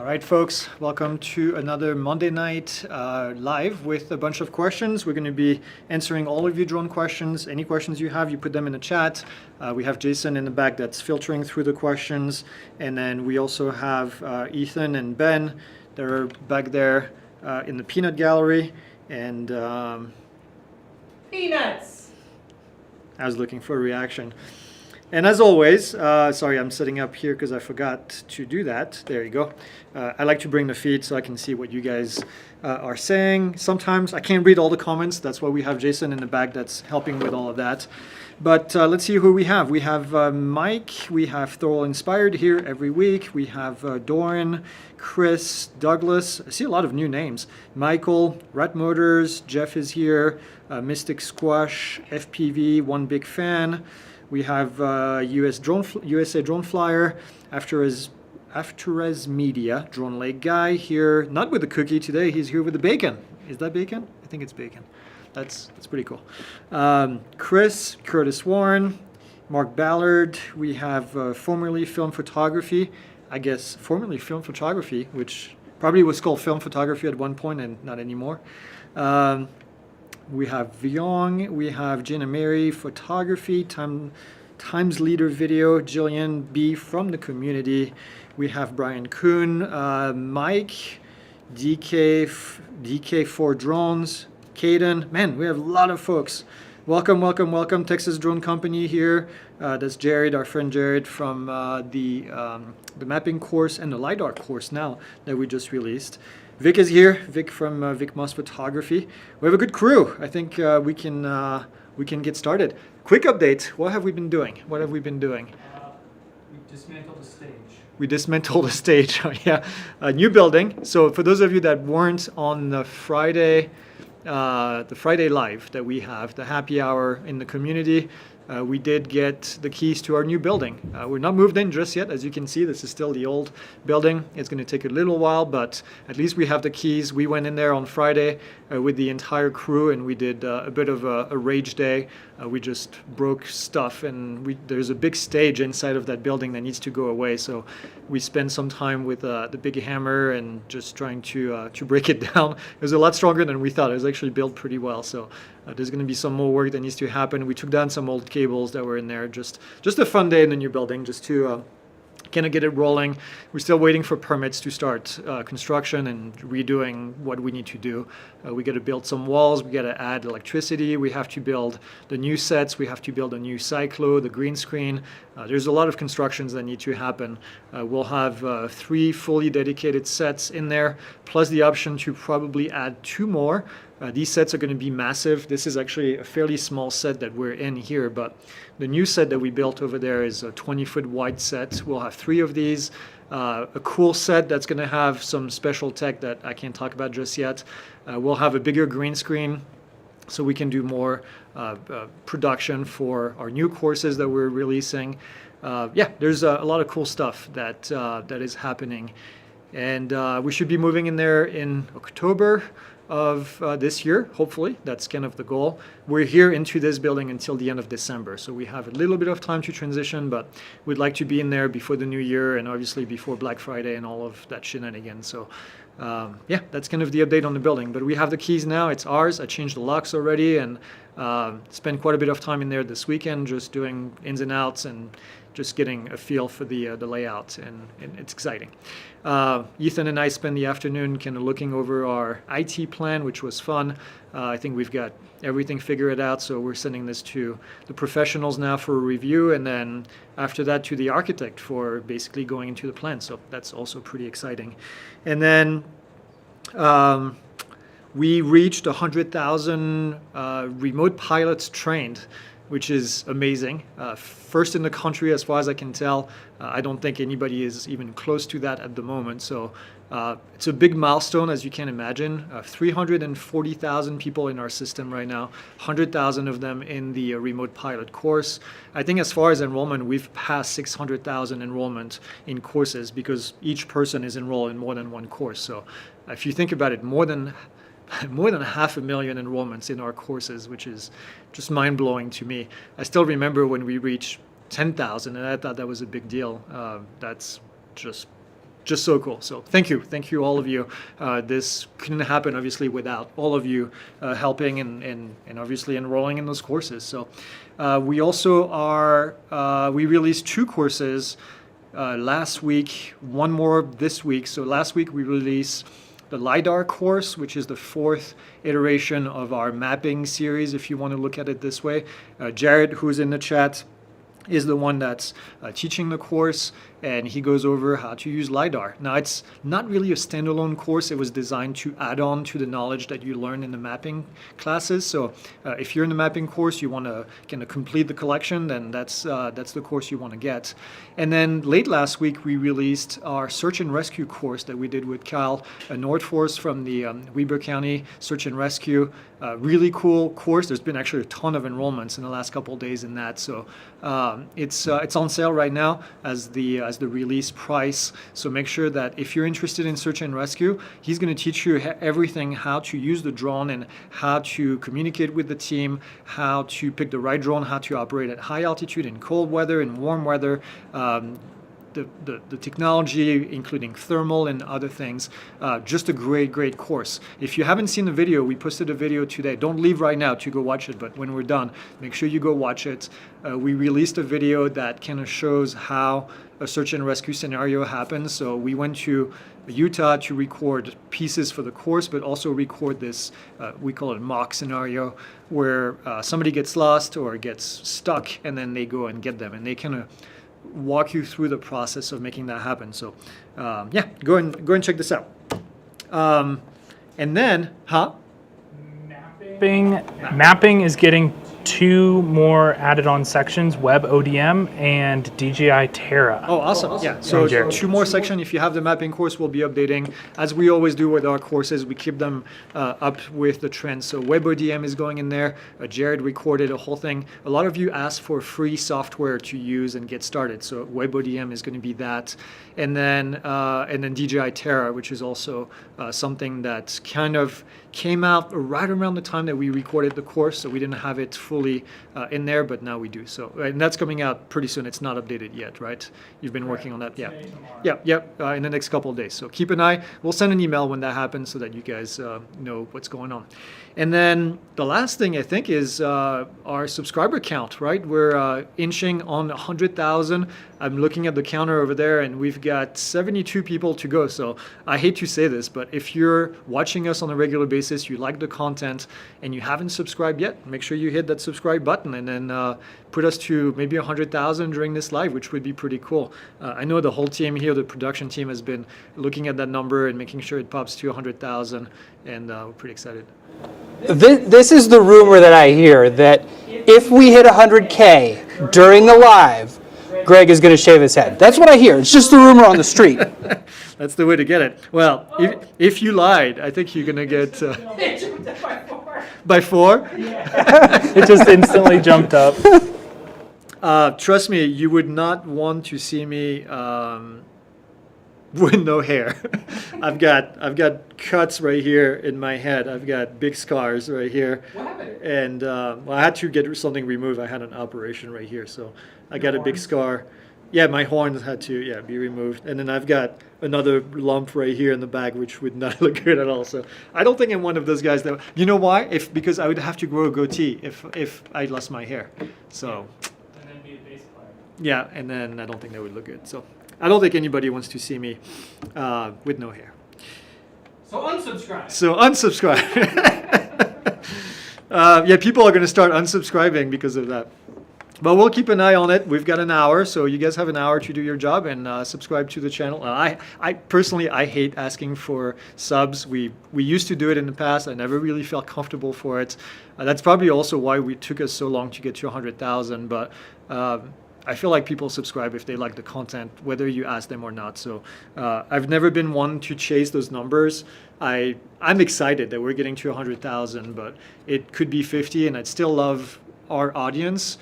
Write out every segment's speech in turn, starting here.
right, folks, welcome to another Monday night live with a bunch of questions. We're going to be answering all of your drone questions. Any questions you have, you put them in the chat. We have Jason in the back that's filtering through the questions. And then we also have Ethan and Ben. They're back there in the peanut gallery. And peanuts! I was looking for a reaction. And as always, sorry, I'm setting up here because I forgot to do that. There you go. I like to bring the feed so I can see what you guys are saying. Sometimes I can't read all the comments. That's why we have Jason in the back that's helping with all of that. But let's see who we have. We have Mike. We have Thorough Inspired here every week. We have Doran, Chris, Douglas. I see a lot of new names. Michael, Rat Motors, Jeff is here, Mystic Squash, FPV, One Big Fan. We have USA Drone Flyer, Afterres Media, Drone Lake Guy here, not with the cookie today, he's here with the bacon. Is that bacon? I think it's bacon. That's pretty cool. Chris, Curtis Warren, Mark Ballard. We have formerly film photography, I guess formerly film photography, which probably was called film photography at one point and not anymore. We have Vyong, we have Jenna Mary, photography, Times Leader Video, Jillian B from the community. We have Brian Kuhn, Mike, DK4 Drones, Caden. Man, we have a lot of folks. Welcome, welcome, welcome. Texas Drone Company here. That's Jared, our friend Jared from the mapping course and the LiDAR course now that we just released. Vic is here. Vic from Vic Moss Photography. We have a good crew. I think we can get started. Quick update. What have we been doing? What have we been doing? We dismantled the stage. We dismantled the stage. Yeah, a new building. So for those of you that weren't on the Friday live that we have, the happy hour in the community, we did get the keys to our new building. We're not moved in just yet. As you can see, this is still the old building. It's going to take a little while, but at least we have the keys. We went in there on Friday with the entire crew, and we did a bit of a rage day. We just broke stuff, and there's a big stage inside of that building that needs to go away. So we spent some time with the big hammer and just trying to break it down. It was a lot stronger than we thought. It was actually built pretty well. So there's going to be some more work that needs to happen. We took down some old cables that were in there. Just a fun day in the new building, just to kind of get it rolling. We're still waiting for permits to start construction and redoing what we need to do. We got to build some walls. We got to add electricity. We have to build the new sets. We have to build a new cyclo, the green screen. There's a lot of constructions that need to happen. We'll have 3 fully dedicated sets in there, plus the option to probably add 2 more. These sets are going to be massive. This is actually a fairly small set that we're in here, but the new set that we built over there is a 20-foot wide set. We'll have 3 of these. A cool set that's going to have some special tech that I can't talk about just yet. We'll have a bigger green screen so we can do more production for our new courses that we're releasing. Yeah, there's a lot of cool stuff that is happening. And we should be moving in there in October of this year, hopefully. That's kind of the goal. We're here into this building until the end of December, so we have a little bit of time to transition, but we'd like to be in there before the new year and obviously before Black Friday and all of that shenanigans. So yeah, that's kind of the update on the building, but we have the keys now. It's ours. I changed the locks already and spent quite a bit of time in there this weekend just doing ins and outs and just getting a feel for the layout, and it's exciting. Ethan and I spent the afternoon kind of looking over our IT plan, which was fun. I think we've got everything figured out, so we're sending this to the professionals now for a review, and then after that to the architect for basically going into the plan. So that's also pretty exciting. And then we reached 100,000 remote pilots trained, which is amazing. First in the country, as far as I can tell. I don't think anybody is even close to that at the moment. So it's a big milestone, as you can imagine. 340,000 people in our system right now, 100,000 of them in the remote pilot course. I think as far as enrollment, we've passed 600,000 enrollment in courses because each person is enrolled in more than one course. So if you think about it, more than 500,000 enrollments in our courses, which is just mind-blowing to me. I still remember when we reached 10,000, and I thought that was a big deal. That's just just so cool. So thank you all of you. This couldn't happen obviously without all of you helping and obviously enrolling in those courses. So we also we released 2 courses last week, one more this week. So last week we released the LiDAR course, which is the 4th iteration of our mapping series, if you want to look at it this way. Jared, who's in the chat, is the one that's teaching the course, and he goes over how to use LiDAR. Now, it's not really a standalone course. It was designed to add on to the knowledge that you learn in the mapping classes. So if you're in the mapping course, you want to kind of complete the collection, then that's the course you want to get. And then late last week, we released our search and rescue course that we did with Kyle Nordforce from the Weber County Search and Rescue. Really cool course. There's been actually a ton of enrollments in the last couple of days in that. So it's on sale right now as the release price. So make sure that if you're interested in search and rescue, he's going to teach you everything, how to use the drone and how to communicate with the team, how to pick the right drone, how to operate at high altitude in cold weather and warm weather. The technology, including thermal and other things. Just a great course. If you haven't seen the video, we posted a video today. Don't leave right now to go watch it, but when we're done, make sure you go watch it. We released a video that kind of shows how a search and rescue scenario happens. So we went to Utah to record pieces for the course, but also record this, we call it mock scenario, where somebody gets lost or gets stuck, and then they go and get them, and they kind of walk you through the process of making that happen. So yeah, go and check this out. And then, Mapping is getting 2 more added on sections, Web ODM and DJI Terra. Oh, awesome. Yeah, so 2 more sections. If you have the mapping course, we'll be updating. As we always do with our courses, we keep them up with the trends. So Web ODM is going in there. Jared recorded a whole thing. A lot of you asked for free software to use and get started. So Web ODM is going to be that. And then DJI Terra, which is also something that kind of came out right around the time that we recorded the course. So we didn't have it fully in there, but now we do. So, and that's coming out pretty soon. It's not updated yet, right? You've been working on that, yeah. In the next couple of days. So keep an eye. We'll send an email when that happens so that you guys know what's going on. And then the last thing I think is our subscriber count, right? We're inching on 100,000. I'm looking at the counter over there, and we've got 72 people to go. So I hate to say this, but if you're watching us on a regular basis, you like the content, and you haven't subscribed yet, make sure you hit that subscribe button, and then put us to maybe 100,000 during this live, which would be pretty cool. I know the whole team here, the production team, has been looking at that number and making sure it pops to 100,000, and we're pretty excited. This is the rumor that I hear, that if we hit 100K during the live, Greg is going to shave his head. That's what I hear. It's just the rumor on the street. That's the way to get it. Well, if you lied, I think you're going to get... by 4? It just instantly jumped up. Trust me, you would not want to see me with no hair. I've got cuts right here in my head. I've got big scars right here. What happened? And I had to get something removed. I had an operation right here, so I got a big scar. Yeah, my horns had to be removed. And then I've got another lump right here in the back, which would not look good at all. So I don't think I'm one of those guys that... You know why? Because I would have to grow a goatee if I lost my hair. So... And then be a bass player. Yeah, and then I don't think that would look good. So I don't think anybody wants to see me with no hair. So unsubscribe. Yeah, people are going to start unsubscribing because of that. But we'll keep an eye on it. We've got an hour, so you guys have an hour to do your job and subscribe to the channel. I personally hate asking for subs. We used to do it in the past. I never really felt comfortable for it. That's probably also why we took us so long to get to 100,000. But I feel like people subscribe if they like the content, whether you ask them or not. So I've never been one to chase those numbers. I'm excited that we're getting to 100,000, but it could be 50, and I'd still love our audience,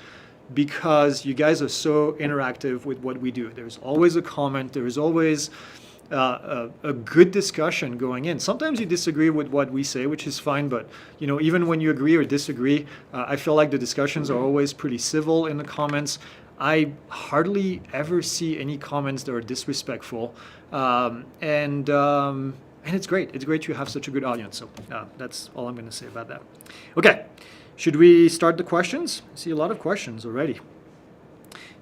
because you guys are so interactive with what we do. There's always a comment. There's always a good discussion going in. Sometimes you disagree with what we say, which is fine, but even when you agree or disagree, I feel like the discussions are always pretty civil in the comments. I hardly ever see any comments that are disrespectful, and it's great. It's great to have such a good audience. So that's all I'm going to say about that. Okay, should we start the questions? I see a lot of questions already.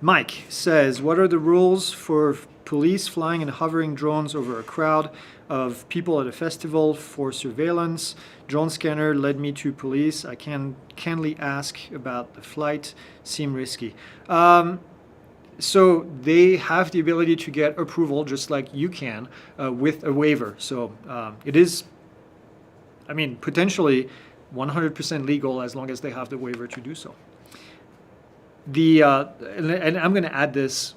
Mike says, what are the rules for police flying and hovering drones over a crowd of people at a festival for surveillance? Drone scanner led me to police. I can't ask about the flight. Seem risky. So they have the ability to get approval just like you can with a waiver. So it is, I mean, potentially 100% legal as long as they have the waiver to do so. And I'm going to add this,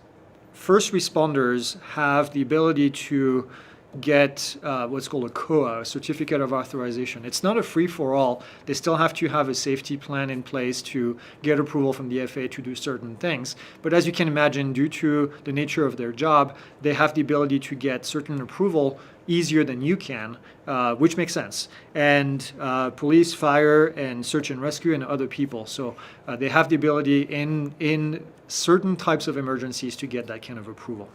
first responders have the ability to get what's called a COA, a certificate of authorization. It's not a free-for-all. They still have to have a safety plan in place to get approval from the FAA to do certain things. But as you can imagine, due to the nature of their job, they have the ability to get certain approval easier than you can, which makes sense. And police, fire, and search and rescue, and other people. So they have the ability in certain types of emergencies to get that kind of approval.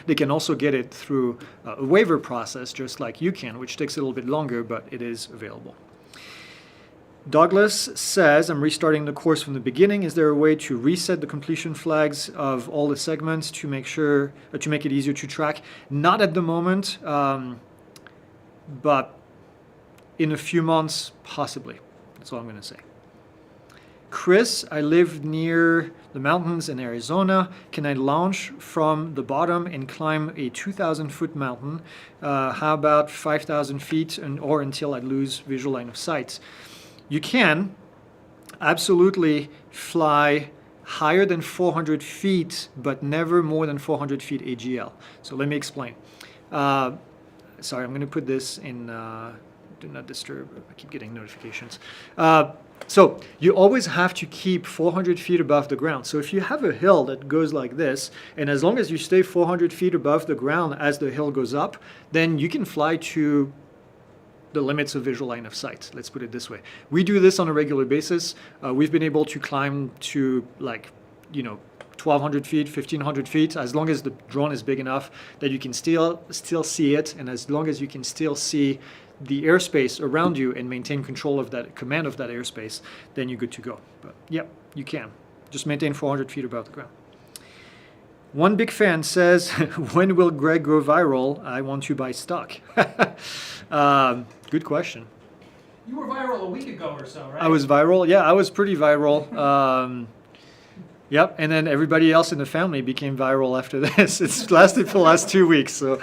They can also get it through a waiver process, just like you can, which takes a little bit longer, but it is available. Douglas says, I'm restarting the course from the beginning. Is there a way to reset the completion flags of all the segments to make sure, to make it easier to track? Not at the moment, but in a few months, possibly. That's all I'm going to say. Chris, I live near the mountains in Arizona. Can I launch from the bottom and climb a 2,000-foot mountain? How about 5,000 feet or until I lose visual line of sight? You can absolutely fly higher than 400 feet, but never more than 400 feet AGL. So let me explain. Sorry, I'm going to put this in do not disturb. I keep getting notifications. So you always have to keep 400 feet above the ground. So if you have a hill that goes like this, and as long as you stay 400 feet above the ground as the hill goes up, then you can fly to the limits of visual line of sight. Let's put it this way. We do this on a regular basis. We've been able to climb to 1,200 feet, 1,500 feet, as long as the drone is big enough that you can still see it, and as long as you can still see the airspace around you and maintain control of that, command of that airspace, then you're good to go. But yep, you can. Just maintain 400 feet above the ground. One big fan says, when will Greg go viral? I want to buy stock. Good question. You were viral a week ago or so, right? I was viral. Yeah, I was pretty viral. Yep, and then everybody else in the family became viral after this. It's lasted for the last 2 weeks. So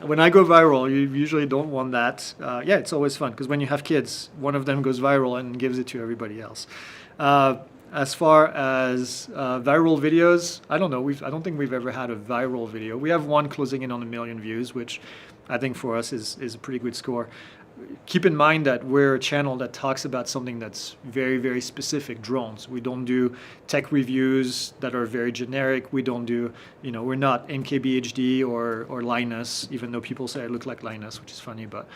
when I go viral, you usually don't want that. Yeah, it's always fun because when you have kids, one of them goes viral and gives it to everybody else. As far as viral videos, I don't know. I don't think we've ever had a viral video. We have one closing in on 1 million views, which I think for us is a pretty good score. Keep in mind that we're a channel that talks about something that's very, very specific, drones. We don't do tech reviews that are very generic. We don't do, we're not MKBHD or Linus, even though people say I look like Linus, which is funny. But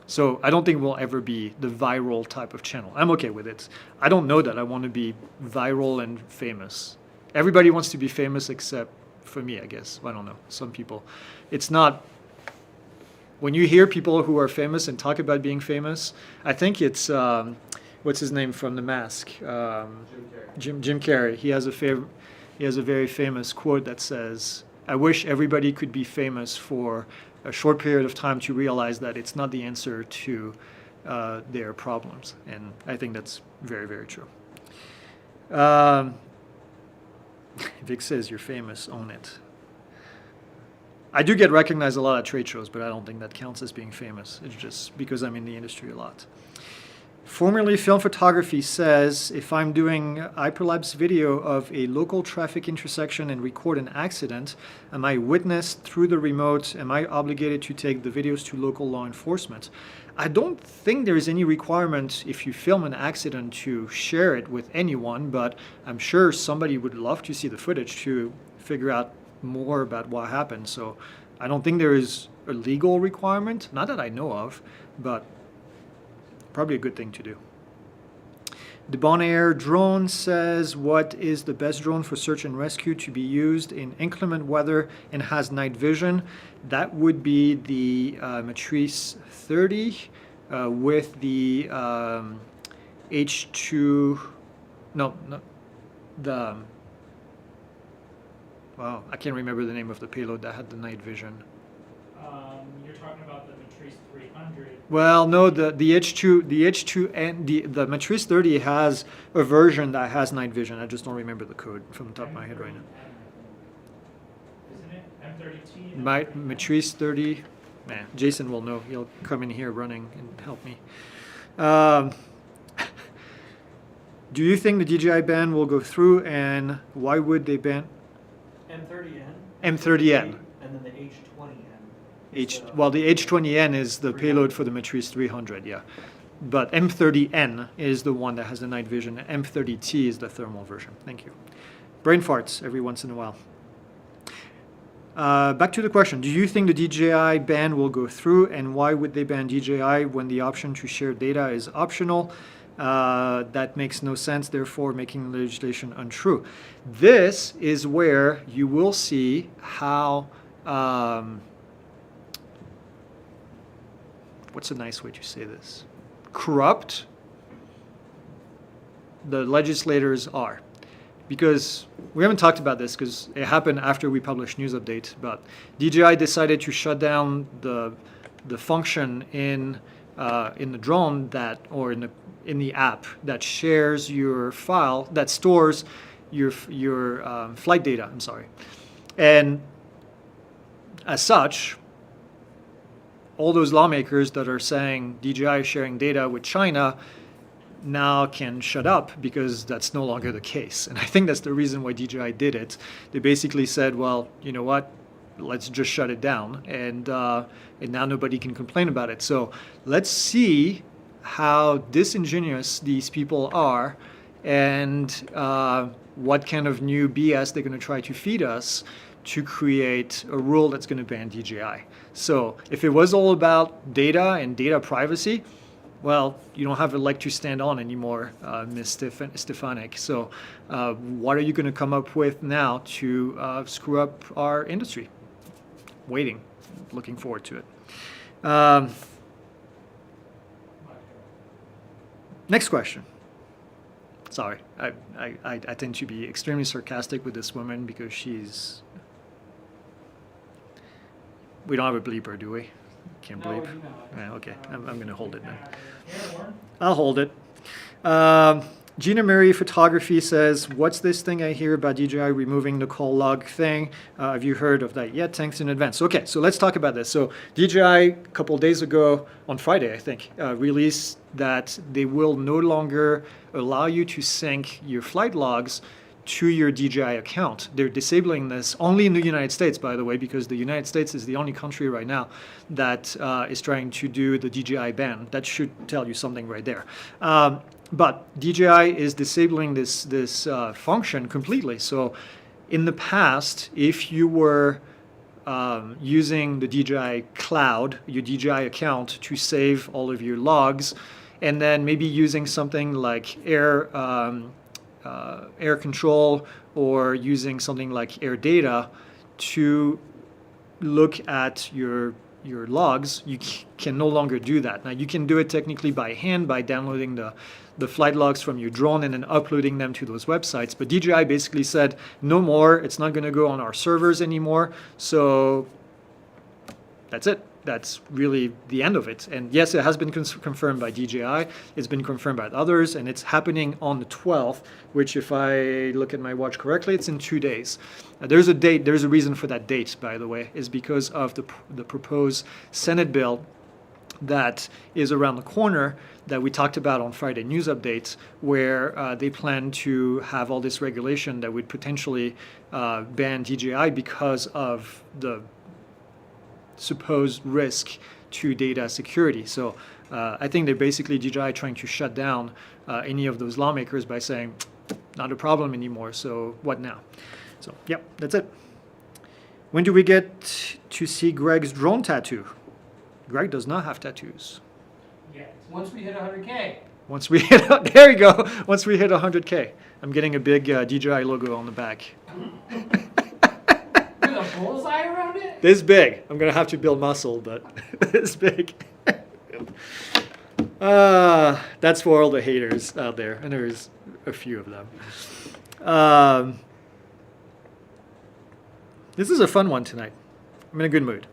so I don't think we'll ever be the viral type of channel. I'm okay with it. I don't know that I want to be viral and famous. Everybody wants to be famous except for me, I guess. I don't know. Some people. It's not. When you hear people who are famous and talk about being famous, I think it's, what's his name from The Mask? Jim Carrey. He has a very famous quote that says, I wish everybody could be famous for a short period of time to realize that it's not the answer to their problems. And I think that's very, very true. Vic says, you're famous, own it. I do get recognized a lot at trade shows, but I don't think that counts as being famous. It's just because I'm in the industry a lot. Formerly Film Photography says, if I'm doing hyperlapse video of a local traffic intersection and record an accident, am I witnessed through the remote? Am I obligated to take the videos to local law enforcement? I don't think there is any requirement if you film an accident to share it with anyone, but I'm sure somebody would love to see the footage to figure out more about what happened. So I don't think there is a legal requirement, not that I know of, but probably a good thing to do. The Bonaire drone says, what is the best drone for search and rescue to be used in inclement weather and has night vision? That would be the Matrice 30 with the H2, no, the, wow, I can't remember the name of the payload that had the night vision. You're talking about the Matrice 300. Well, no, the H2 and the Matrice 30 has a version that has night vision. I just don't remember the code from the top of my head right now. Isn't it? M30T? My Matrice 30, man, Jason will know. He'll come in here running and help me. Do you think the DJI ban will go through, and why would they ban M30N. M30N? And then the H20N. Well, the H20N is the payload for the Matrice 300, yeah. But M30N is the one that has the night vision. M30T is the thermal version. Thank you. Brain farts every once in a while. Back to the question. Do you think the DJI ban will go through, and why would they ban DJI when the option to share data is optional? That makes no sense, therefore making the legislation untrue. This is where you will see how, what's a nice way to say this? Corrupt the legislators are. Because we haven't talked about this because it happened after we published news update, but DJI decided to shut down the function in the drone that, or in the app that shares your file, that stores your flight data. I'm sorry, and as such, all those lawmakers that are saying DJI is sharing data with China now can shut up because that's no longer the case. And I think that's the reason why DJI did it. They basically said, well, you know what, let's just shut it down, and now nobody can complain about it. So let's see how disingenuous these people are, and what kind of new BS they're going to try to feed us to create a rule that's going to ban DJI. So if it was all about data and data privacy, well, you don't have a leg to stand on anymore, Ms. Stefanik. So what are you going to come up with now to screw up our industry? Waiting. Looking forward to it. Next question. Sorry, I tend to be extremely sarcastic with this woman because she's... We don't have a bleeper, do we? Can't No, bleep. we do not. Yeah, okay, I'm going to hold it then. Airborne. I'll hold it. Gina Murray Photography says, what's this thing I hear about DJI removing the call log thing? Have you heard of that yet? Thanks in advance. Okay, so let's talk about this. So DJI, a couple days ago, on Friday, I think, released that they will no longer allow you to sync your flight logs to your DJI account. They're disabling this only in the United States, by the way, because the United States is the only country right now that is trying to do the DJI ban. That should tell you something right there. But DJI is disabling this function completely. So in the past, if you were using the DJI cloud, your DJI account, to save all of your logs, and then maybe using something like air control or using something like air data to look at your logs, you can no longer do that. Now you can do it technically by hand by downloading the flight logs from your drone and then uploading them to those websites. But DJI basically said, no more, it's not going to go on our servers anymore. So that's it. That's really the end of it. And yes, it has been confirmed by DJI. It's been confirmed by others, and it's happening on the 12th, which, if I look at my watch correctly, it's in 2 days. There's a date. There's a reason for that date, by the way, is because of the proposed Senate bill that is around the corner that we talked about on Friday News Updates, where they plan to have all this regulation that would potentially ban DJI because of the supposed risk to data security. So I think they're basically DJI trying to shut down any of those lawmakers by saying, not a problem anymore, so what now? So, yep, that's it. When do we get to see Greg's drone tattoo? Greg does not have tattoos. Yeah. Once we hit 100K. Once we hit, there you go. Once we hit 100K, I'm getting a big DJI logo on the back. With a bullseye around it? This big. I'm gonna have to build muscle, but this big. That's for all the haters out there, and there's a few of them. This is a fun one tonight. I'm in a good mood.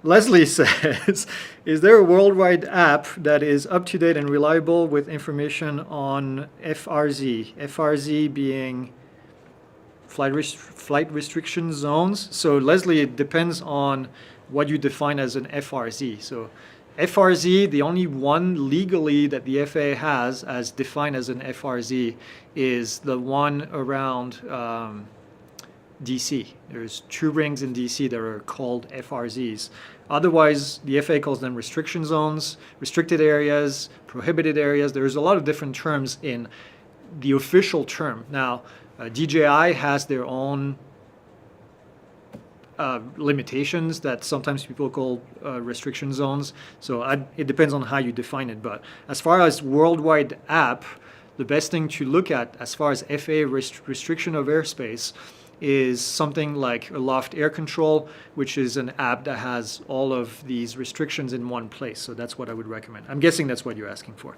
Leslie says, is there a worldwide app that is up-to-date and reliable with information on FRZ? FRZ being flight restriction zones. So Leslie, it depends on what you define as an FRZ. So FRZ, the only one legally that the FAA has as defined as an FRZ is the one around DC. There's 2 rings in DC that are called FRZs. Otherwise, the FAA calls them restriction zones, restricted areas, prohibited areas. There's a lot of different terms in the official term. Now, DJI has their own limitations that sometimes people call restriction zones. So it depends on how you define it. But as far as worldwide app, the best thing to look at as far as FAA restriction of airspace is something like Aloft Air Control, which is an app that has all of these restrictions in one place. So that's what I would recommend. I'm guessing that's what you're asking for.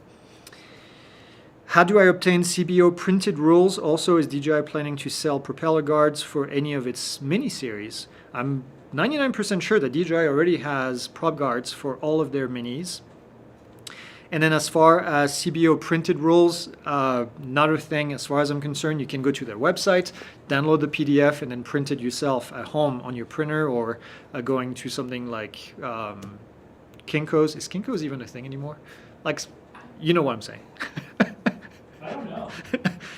How do I obtain CBO printed rules? Also, is DJI planning to sell propeller guards for any of its mini-series? I'm 99% sure that DJI already has prop guards for all of their minis. And then as far as CBO printed rules, another thing as far as I'm concerned, you can go to their website, download the PDF, and then print it yourself at home on your printer, or going to something like Kinko's. Is Kinko's even a thing anymore? Like, you know what I'm saying. I don't know.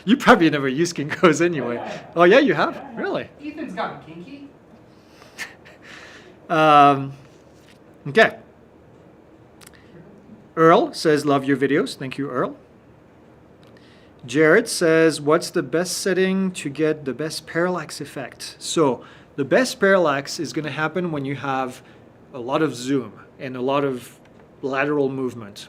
You probably never used Kinko's anyway. Oh yeah, you have? Yeah. Really? Ethan's gotten kinky. Okay. Earl says, love your videos. Thank you, Earl. Jared says, what's the best setting to get the best parallax effect? So the best parallax is going to happen when you have a lot of zoom and a lot of lateral movement,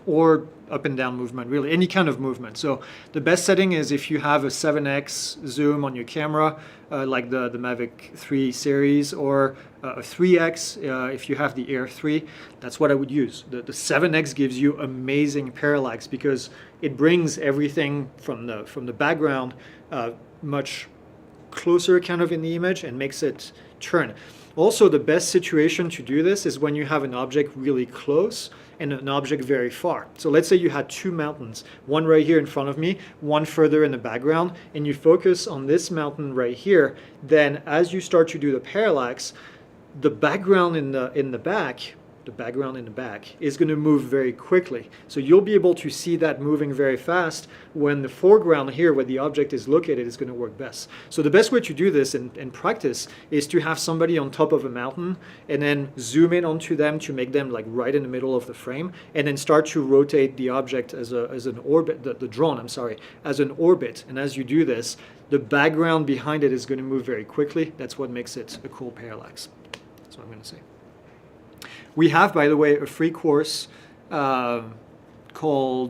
or up and down movement, really, any kind of movement. So the best setting is if you have a 7x zoom on your camera, like the Mavic 3 series, or a 3x if you have the Air 3. That's what I would use. The 7x gives you amazing parallax because it brings everything from the background much closer kind of in the image and makes it turn. Also, the best situation to do this is when you have an object really close and an object very far. So let's say you had 2 mountains, one right here in front of me, one further in the background, and you focus on this mountain right here. Then as you start to do the parallax, the background in the back is going to move very quickly. So you'll be able to see that moving very fast when the foreground here where the object is located is going to work best. So the best way to do this in practice is to have somebody on top of a mountain and then zoom in onto them to make them like right in the middle of the frame, and then start to rotate the object as an orbit, the drone, I'm sorry, as an orbit. And as you do this, the background behind it is going to move very quickly. That's what makes it a cool parallax. That's what I'm going to say. We have, by the way, a free course called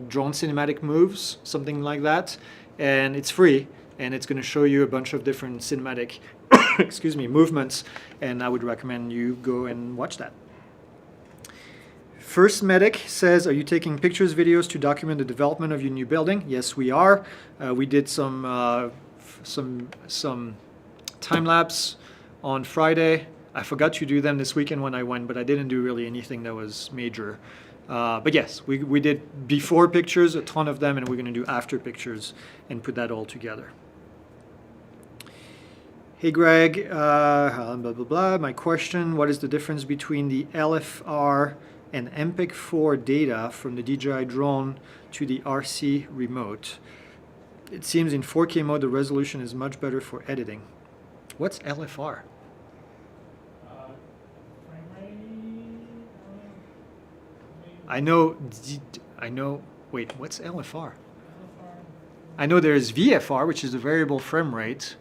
Drone Cinematic Moves, something like that. And it's free, and it's going to show you a bunch of different cinematic movements. And I would recommend you go and watch that. First Medic says, are you taking pictures, videos to document the development of your new building? Yes, we are. We did some time lapse on Friday. I forgot to do them this weekend when I went, but I didn't do really anything that was major. But yes, we did before pictures, a ton of them, and we're going to do after pictures and put that all together. Hey Greg, blah, blah, blah. My question, what is the difference between the LFR and MPEG-4 data from the DJI drone to the RC remote? It seems in 4K mode the resolution is much better for editing. What's LFR? I know, wait, what's LFR? I know there's VFR, which is the variable frame rate.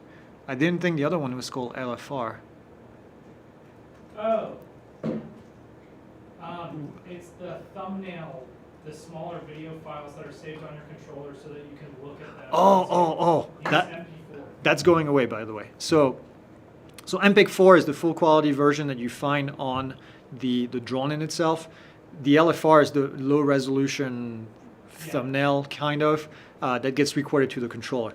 I didn't think the other one was called LFR. Oh. It's the thumbnail the smaller video files that are saved on your controller so that you can look at them. Oh, Use that MP4. that's going away, by the way. So MPEG-4 is the full quality version that you find on the drone in itself. The LFR is the low resolution thumbnail kind of that gets recorded to the controller.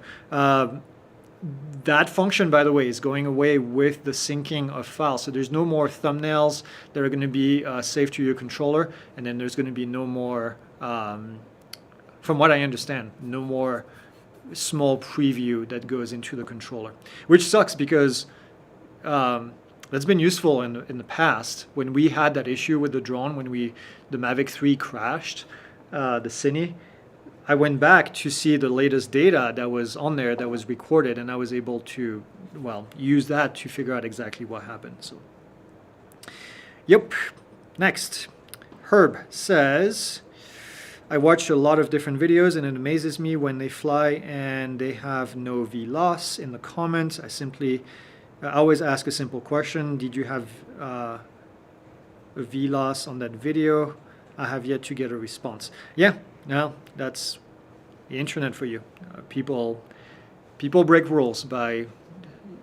That function, by the way, is going away with the syncing of files. So there's no more thumbnails that are going to be saved to your controller, and then there's going to be no more, from what I understand, no more small preview that goes into the controller, which sucks because that's been useful in the past when we had that issue with the drone when the Mavic 3 crashed, the Cine. I went back to see the latest data that was on there that was recorded, and I was able to, well, use that to figure out exactly what happened. So, yep. Next, Herb says, I watched a lot of different videos, and it amazes me when they fly and they have no V-loss. In the comments, I always ask a simple question. Did you have a V-loss on that video? I have yet to get a response. Yeah, no, that's the internet for you. People break rules by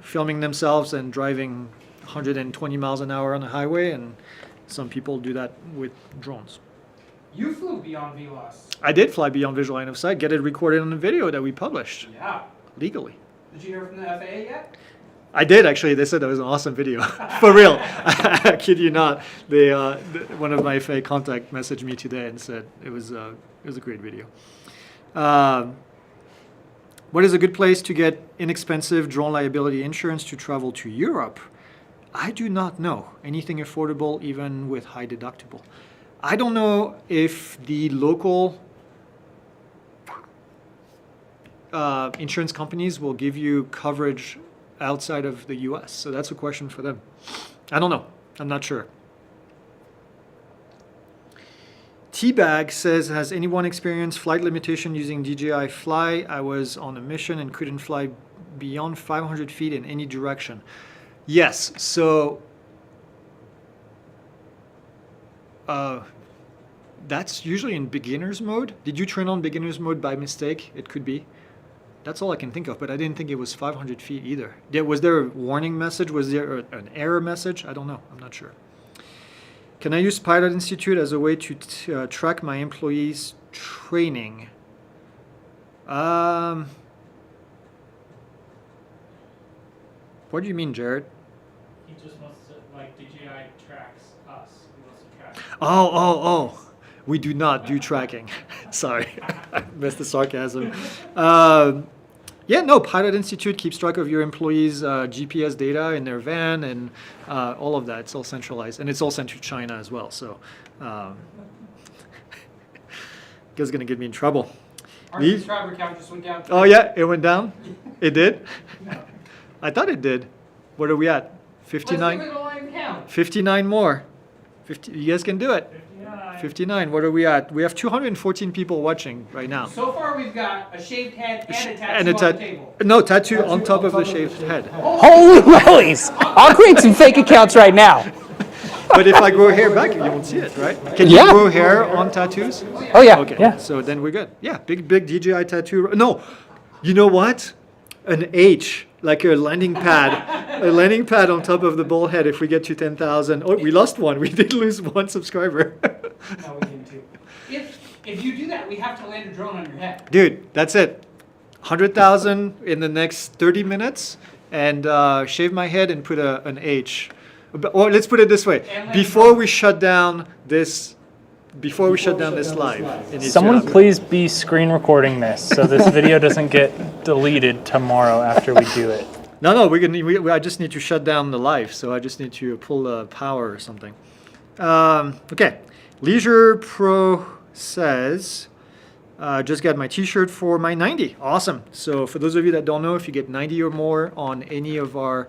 filming themselves and driving 120 miles an hour on the highway, and some people do that with drones. You flew beyond VLOS. I did fly beyond visual line of sight, get it recorded on the video that we published Yeah. legally. Did you hear from the FAA yet? I did actually. They said that was an awesome video, for real. I kid you not. They one of my FAA contact messaged me today and said it was a great video. What is a good place to get inexpensive drone liability insurance to travel to Europe? I do not know. Anything affordable, even with high deductible. I don't know if the local insurance companies will give you coverage outside of the US. So that's a question for them. I don't know. I'm not sure. Teabag says, has anyone experienced flight limitation using DJI Fly? I was on a mission and couldn't fly beyond 500 feet in any direction. Yes, so that's usually in beginner's mode. Did you turn on beginner's mode by mistake? It could be. That's all I can think of, but I didn't think it was 500 feet either. Was there a warning message? Was there an error message? I don't know. I'm not sure. Can I use Pilot Institute as a way to track my employees' training? What do you mean, Jared? He just wants to, like, DJI tracks us. He wants to track. Oh. We do not do tracking. Sorry, I missed the sarcasm. Yeah, no, Pilot Institute keeps track of your employees' GPS data in their van and all of that. It's all centralized, and it's all sent to China as well. So, guys, gonna get me in trouble. Our subscriber count just went down. Oh yeah, it went down. It did. I thought it did. What are we at? 59. Let's give it a live count. 59 more. 50. You guys can do it. 59. What are we at? We have 214 people watching right now. So far, we've got a shaved head and a tattoo on the table. No, tattoo on top of the shaved head. Holy mollies! I'll create some fake accounts right now. But if I grow hair back, you won't see it, right? Can you Yeah. grow hair on tattoos? Oh yeah. Okay, Yeah. so then we're good. Yeah, big DJI tattoo. No, you know what? An H, like a landing pad on top of the bull head if we get to 10,000. Oh, we lost one. We did lose one subscriber. No, we didn't too. If you do that, we have to land a drone on your head. Dude, that's it. 100,000 in the next 30 minutes and shave my head and put an H. Or let's put it this way. Before we shut down this live. it needs to Someone happen. please be screen recording this so this video doesn't get deleted tomorrow after we do it. No, I just need to shut down the live, so I just need to pull the power or something. Okay, Leisure Pro says, just got my t-shirt for my 90. Awesome. So for those of you that don't know, if you get 90 or more on any of our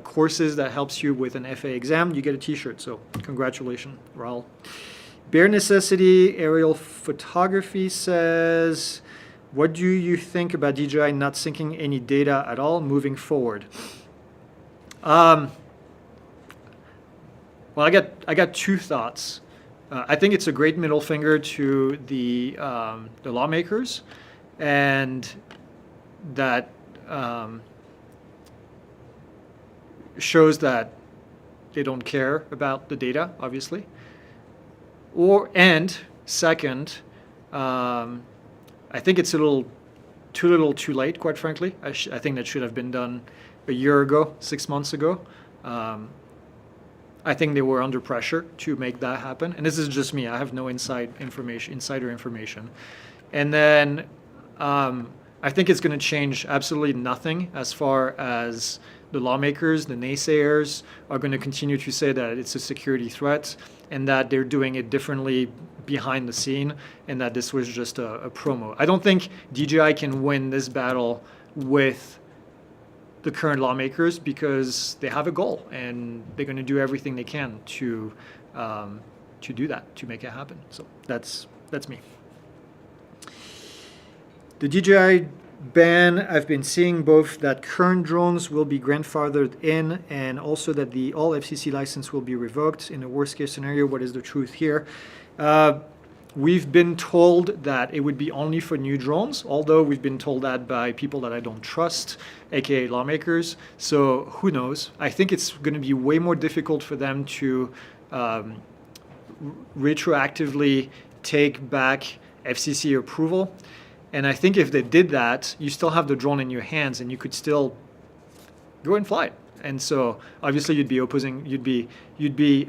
courses that helps you with an FA exam, you get a t-shirt. So congratulations, Raul. Bare Necessity Aerial Photography says, what do you think about DJI not syncing any data at all moving forward? Well, I got two thoughts. I think it's a great middle finger to the lawmakers, and that shows that they don't care about the data, obviously. And second, I think it's a little too late, quite frankly. I think that should have been done a year ago, 6 months ago. I think they were under pressure to make that happen. And this is just me. I have no insider information. And then I think it's going to change absolutely nothing as far as the lawmakers, the naysayers, are going to continue to say that it's a security threat and that they're doing it differently behind the scene and that this was just a promo. I don't think DJI can win this battle with the current lawmakers because they have a goal and they're going to do everything they can to do that, to make it happen. So that's me. The DJI ban, I've been seeing both that current drones will be grandfathered in and also that the all FCC license will be revoked. In the worst case scenario, what is the truth here? We've been told that it would be only for new drones, although we've been told that by people that I don't trust, aka lawmakers. So who knows? I think it's going to be way more difficult for them to retroactively take back FCC approval. And I think if they did that, you still have the drone in your hands and you could still go and fly it. And so obviously you'd be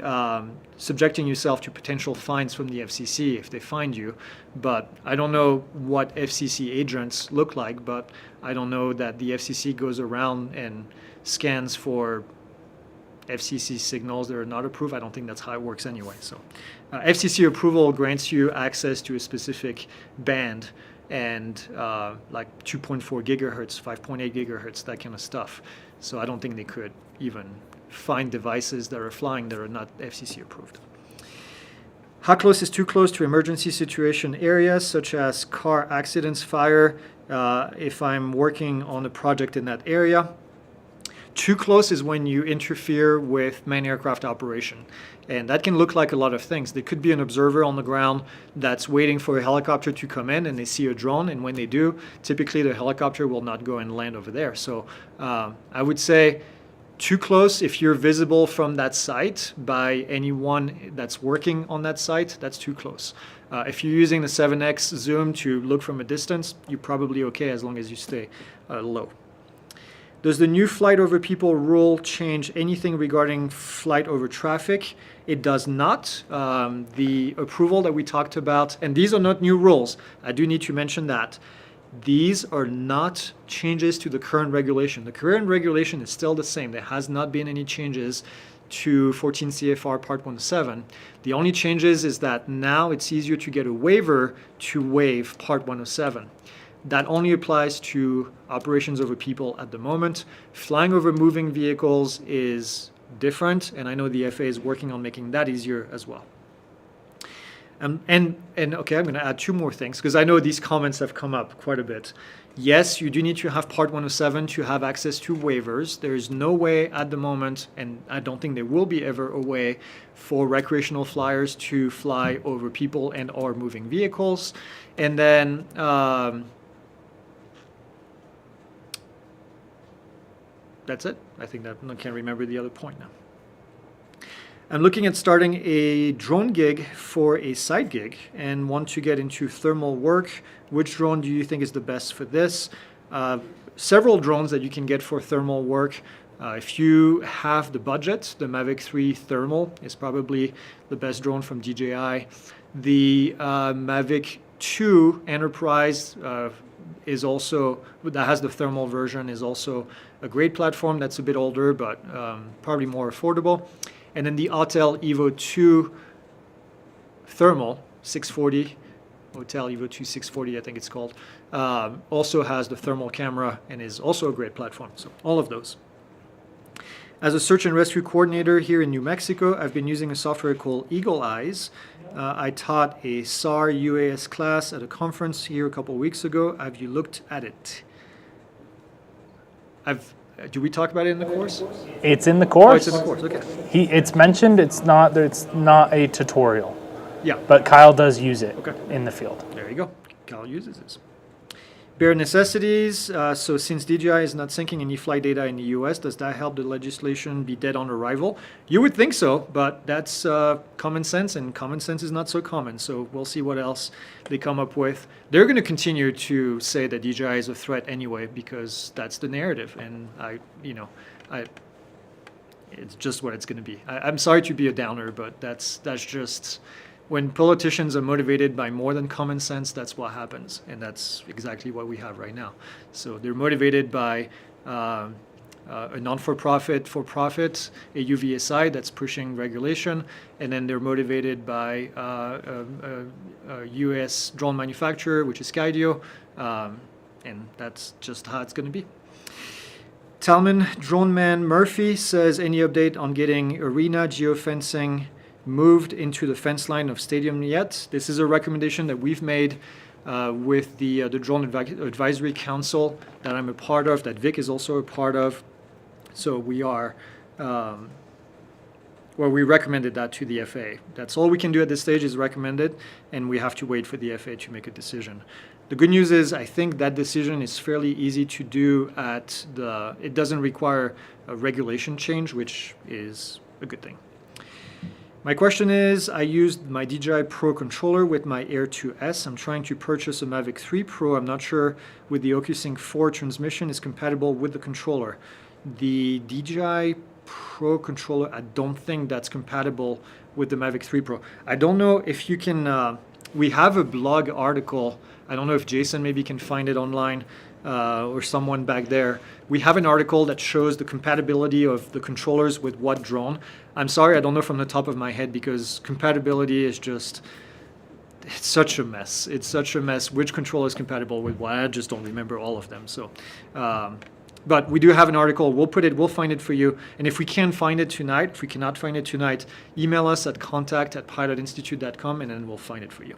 subjecting yourself to potential fines from the FCC if they find you. But I don't know what FCC agents look like, but I don't know that the FCC goes around and scans for FCC signals that are not approved. I don't think that's how it works anyway. So FCC approval grants you access to a specific band and like 2.4 gigahertz, 5.8 gigahertz, that kind of stuff. So I don't think they could even find devices that are flying that are not FCC approved. How close is too close to emergency situation areas such as car accidents, fire, if I'm working on a project in that area? Too close is when you interfere with manned aircraft operation. And that can look like a lot of things. There could be an observer on the ground that's waiting for a helicopter to come in and they see a drone. And when they do, typically the helicopter will not go and land over there. So I would say too close if you're visible from that site by anyone that's working on that site, that's too close. If you're using the 7x zoom to look from a distance, you're probably okay as long as you stay low. Does the new flight over people rule change anything regarding flight over traffic? It does not. The approval that we talked about, and these are not new rules. I do need to mention that. These are not changes to the current regulation. The current regulation is still the same. There has not been any changes to 14 CFR Part 107. The only changes is that now it's easier to get a waiver to waive Part 107. That only applies to operations over people at the moment. Flying over moving vehicles is different, and I know the FAA is working on making that easier as well. And okay, I'm going to add two more things because I know these comments have come up quite a bit. Yes, you do need to have Part 107 to have access to waivers. There is no way at the moment, and I don't think there will be ever a way for recreational flyers to fly over people and or moving vehicles. And then that's it. I think that I can't remember the other point now. I'm looking at starting a drone gig for a side gig and want to get into thermal work. Which drone do you think is the best for this? Several drones that you can get for thermal work. If you have the budget, the Mavic 3 Thermal is probably the best drone from DJI. The Mavic 2 Enterprise is also, that has the thermal version, is also a great platform. That's a bit older, but probably more affordable. And then the Autel Evo 2 Thermal 640, Autel Evo 2 640, I think it's called, also has the thermal camera and is also a great platform. So all of those. As a search and rescue coordinator here in New Mexico, I've been using a software called Eagle Eyes. I taught a SAR UAS class at a conference here a couple of weeks ago. Have you looked at it? Do we talk about it in the course? It's in the course. Oh, it's in the course, okay. It's mentioned. It's not a tutorial. Yeah. But Kyle does use it Okay. in the field. There you go. Kyle uses this. Bare necessities. So since DJI is not syncing any flight data in the US, does that help the legislation be dead on arrival? You would think so, but that's common sense, and common sense is not so common. So we'll see what else they come up with. They're going to continue to say that DJI is a threat anyway, because that's the narrative. And it's just what it's going to be. I'm sorry to be a downer, but that's just... When politicians are motivated by more than common sense, that's what happens, and that's exactly what we have right now. So they're motivated by a non-for-profit, for-profit, a UVSI that's pushing regulation, and then they're motivated by a U.S. drone manufacturer, which is Skydio, and that's just how it's going to be. Talman Drone Man Murphy says, any update on getting arena geofencing moved into the fence line of stadium yet? This is a recommendation that we've made with the Drone Advisory Council that I'm a part of, that Vic is also a part of. So we are, we recommended that to the FAA. That's all we can do at this stage, is recommend it, and we have to wait for the FAA to make a decision. The good news is I think that decision is fairly easy to do it doesn't require a regulation change, which is a good thing. My question is, I used my DJI Pro controller with my Air 2S. I'm trying to purchase a Mavic 3 Pro. I'm not sure with the OcuSync 4 transmission is compatible with the controller. The DJI Pro controller, I don't think that's compatible with the Mavic 3 Pro. I don't know if you can, we have a blog article. I don't know if Jason maybe can find it online or someone back there. We have an article that shows the compatibility of the controllers with what drone. I'm sorry, I don't know from the top of my head, because compatibility is just, it's such a mess. It's such a mess. Which controller is compatible with what? I just don't remember all of them. So, but we do have an article. We'll find it for you. And if we can find it tonight, if we cannot find it tonight, email us at contact@pilotinstitute.com, and then we'll find it for you.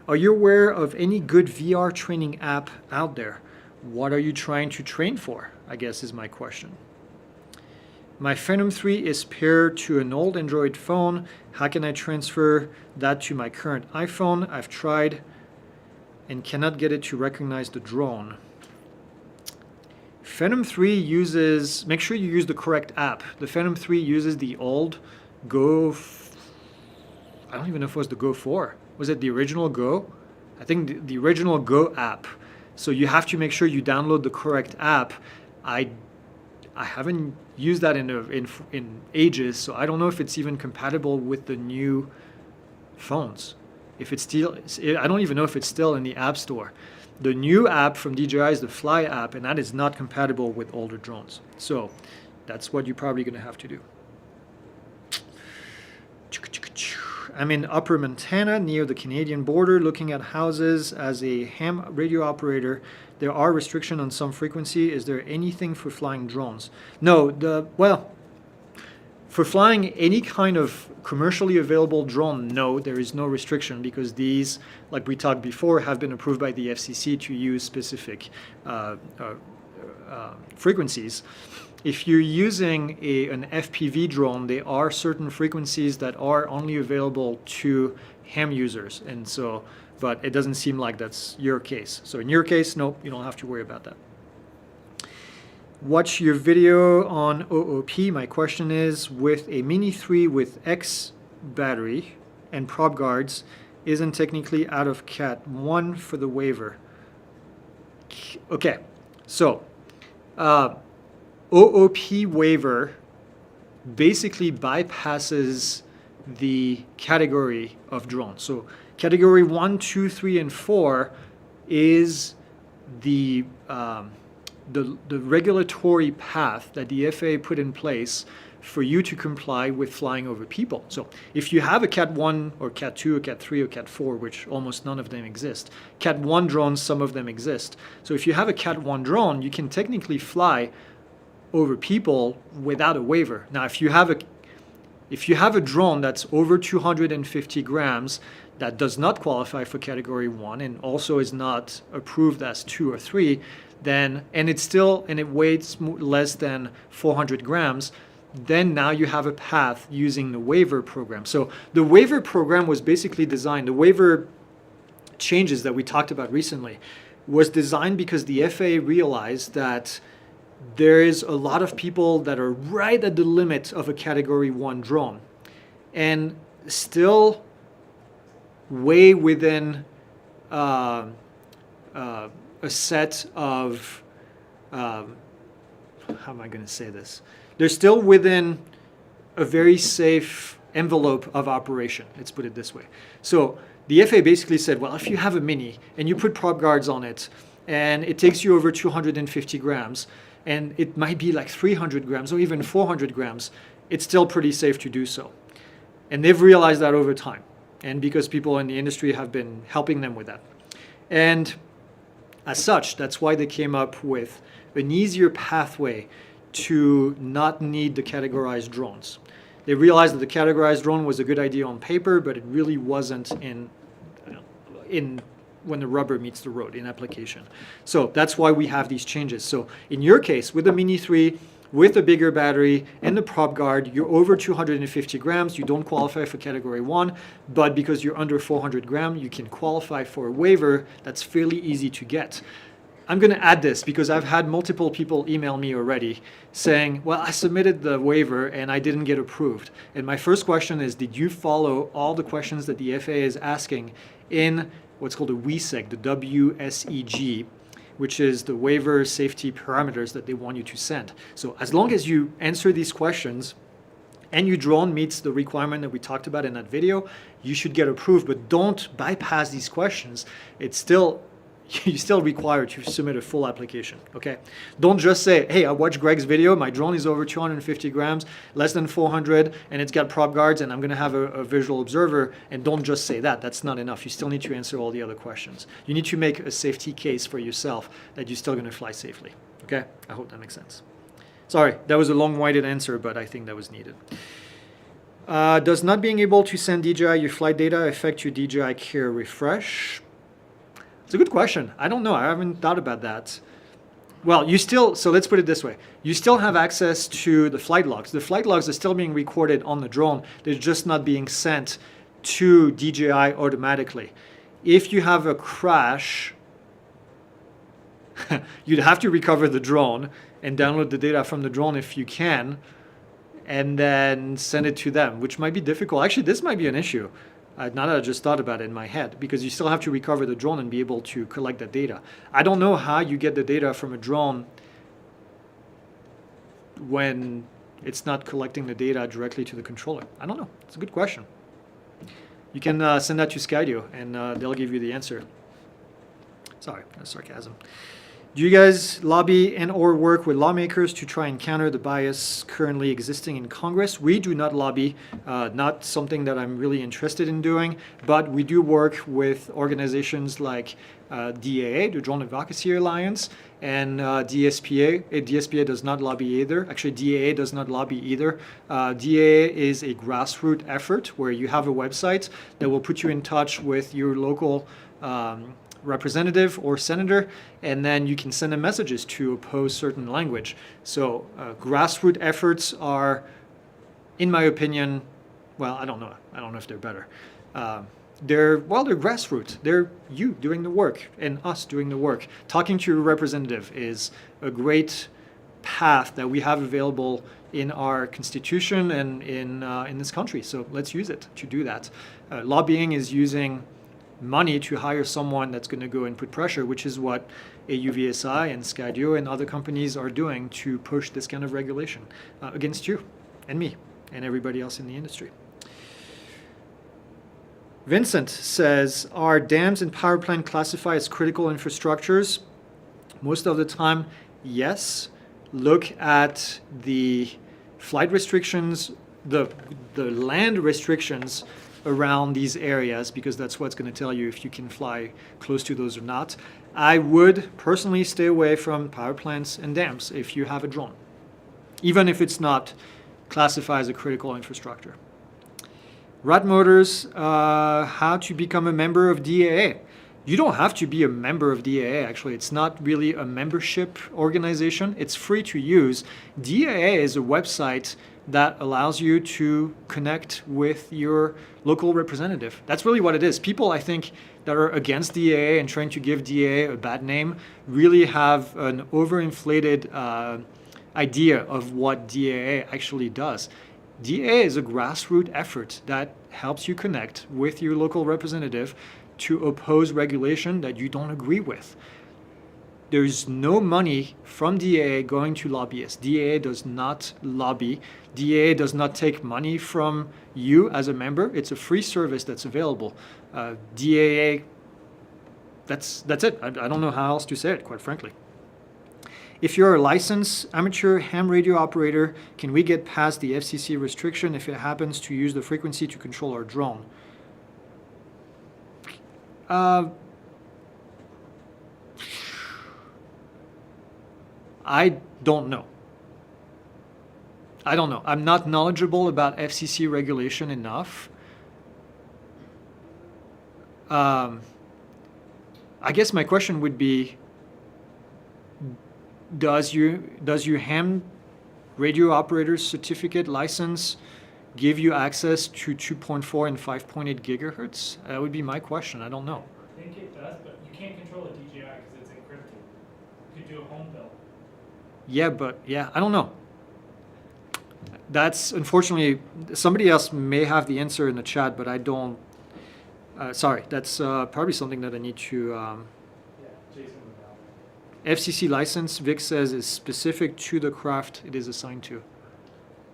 Are you aware of any good VR training app out there? What are you trying to train for, I guess is my question. My Phantom 3 is paired to an old Android phone. How can I transfer that to my current iPhone? I've tried and cannot get it to recognize the drone. Phantom 3 uses, make sure you use the correct app. The Phantom 3 uses the old Go, I don't even know if it was the Go 4. Was it the original Go? I think the original Go app. So you have to make sure you download the correct app. I haven't used that in ages, so I don't know if it's even compatible with the new phones. If it's still, I don't even know if it's still in the App Store. The new app from DJI is the Fly app, and that is not compatible with older drones. So that's what you're probably going to have to do. I'm in Upper Montana near the Canadian border looking at houses as a ham radio operator. There are restrictions on some frequency. Is there anything for flying drones? No, for flying any kind of commercially available drone, no, there is no restriction, because these, like we talked before, have been approved by the FCC to use specific frequencies. If you're using an FPV drone, there are certain frequencies that are only available to ham users, and so, but it doesn't seem like that's your case. So in your case, nope, you don't have to worry about that. Watch your video on OOP. My question is, with a Mini 3 with X battery and prop guards, isn't technically out of Cat 1 for the waiver. Okay, so OOP waiver basically bypasses the category of drones. So category 1, 2, 3, and 4 is the regulatory path that the FAA put in place for you to comply with flying over people. So if you have a Cat 1 or Cat 2 or Cat 3 or Cat 4, which almost none of them exist, Cat 1 drones, some of them exist. So if you have a Cat 1 drone, you can technically fly over people without a waiver. Now, if you have a drone that's over 250 grams that does not qualify for Category 1 and also is not approved as 2 or 3, then, and it weighs less than 400 grams, then now you have a path using the waiver program. So the waiver program was basically designed, the waiver changes that we talked about recently was designed because the FAA realized that there is a lot of people that are right at the limit of a Category 1 drone and still way within a set of, how am I going to say this? They're still within a very safe envelope of operation, let's put it this way. So the FAA basically said, well, if you have a Mini and you put prop guards on it and it takes you over 250 grams and it might be like 300 grams or even 400 grams, it's still pretty safe to do so. And they've realized that over time. And because people in the industry have been helping them with that. And as such, that's why they came up with an easier pathway to not need the categorized drones. They realized that the categorized drone was a good idea on paper, but it really wasn't in when the rubber meets the road in application. So that's why we have these changes. So in your case, with the Mini 3, with a bigger battery and the prop guard, you're over 250 grams. You don't qualify for Category 1, but because you're under 400 grams, you can qualify for a waiver that's fairly easy to get. I'm going to add this because I've had multiple people email me already saying, well, I submitted the waiver and I didn't get approved. And my first question is, did you follow all the questions that the FAA is asking in what's called a WSEG, the WSEG, which is the waiver safety parameters that they want you to send. So as long as you answer these questions and your drone meets the requirement that we talked about in that video, you should get approved, but don't bypass these questions. It's still, you're still required to submit a full application, okay? Don't just say, hey, I watched Greg's video, my drone is over 250 grams, less than 400, and it's got prop guards, and I'm gonna have a visual observer, and don't just say that. That's not enough. You still need to answer all the other questions. You need to make a safety case for yourself that you're still gonna fly safely, okay? I hope that makes sense. Sorry, that was a long-winded answer, but I think that was needed. Does not being able to send DJI your flight data affect your DJI Care refresh? It's a good question. I don't know. I haven't thought about that. Well, you still, so let's put it this way. You still have access to the flight logs. The flight logs are still being recorded on the drone. They're just not being sent to DJI automatically. If you have a crash, you'd have to recover the drone and download the data from the drone if you can, and then send it to them, which might be difficult. Actually, this might be an issue. Now that I just thought about it in my head, because you still have to recover the drone and be able to collect that data. I don't know how you get the data from a drone when it's not collecting the data directly to the controller. I don't know. It's a good question. You can send that to Skydio, and they'll give you the answer. Sorry, that's sarcasm. Do you guys lobby and or work with lawmakers to try and counter the bias currently existing in Congress? We do not lobby, not something that I'm really interested in doing, but we do work with organizations like DAA, the Drone Advocacy Alliance, and DSPA. DSPA does not lobby either. Actually, DAA does not lobby either. DAA is a grassroots effort where you have a website that will put you in touch with your local representative or senator, and then you can send them messages to oppose certain language. So grassroots efforts are, in my opinion, well, I don't know if they're better. They're grassroots. They're you doing the work and us doing the work. Talking to your representative is a great path that we have available in our constitution and in this country. So let's use it to do that. Lobbying is using money to hire someone that's going to go and put pressure, which is what AUVSI and Skydio and other companies are doing to push this kind of regulation against you and me and everybody else in the industry. Vincent says, are dams and power plant classified as critical infrastructures? Most of the time, yes. Look at the flight restrictions, the land restrictions around these areas, because that's what's going to tell you if you can fly close to those or not. I would personally stay away from power plants and dams if you have a drone, even if it's not classified as a critical infrastructure. Rat Motors, how to become a member of DAA. You don't have to be a member of DAA, actually. It's not really a membership organization. It's free to use. DAA is a website that allows you to connect with your local representative. That's really what it is. People, I think, that are against DAA and trying to give DAA a bad name really have an overinflated idea of what DAA actually does. DAA is a grassroots effort that helps you connect with your local representative to oppose regulation that you don't agree with. There's no money from DAA going to lobbyists. DAA does not lobby. DAA does not take money from you as a member. It's a free service that's available. DAA, that's it. I don't know how else to say it, quite frankly. If you're a licensed amateur ham radio operator, can we get past the FCC restriction if it happens to use the frequency to control our drone? I don't know. I'm not knowledgeable about FCC regulation enough. I guess my question would be, does your ham radio operator's certificate license give you access to 2.4 and 5.8 gigahertz? That would be my question. I don't know. I think it does, but you can't control a DJI because it's encrypted. You could do a home bill. Yeah, I don't know. That's unfortunately, somebody else may have the answer in the chat, but I don't. Sorry, that's probably something that I need to. Jason would know. FCC license, Vic says, is specific to the craft it is assigned to.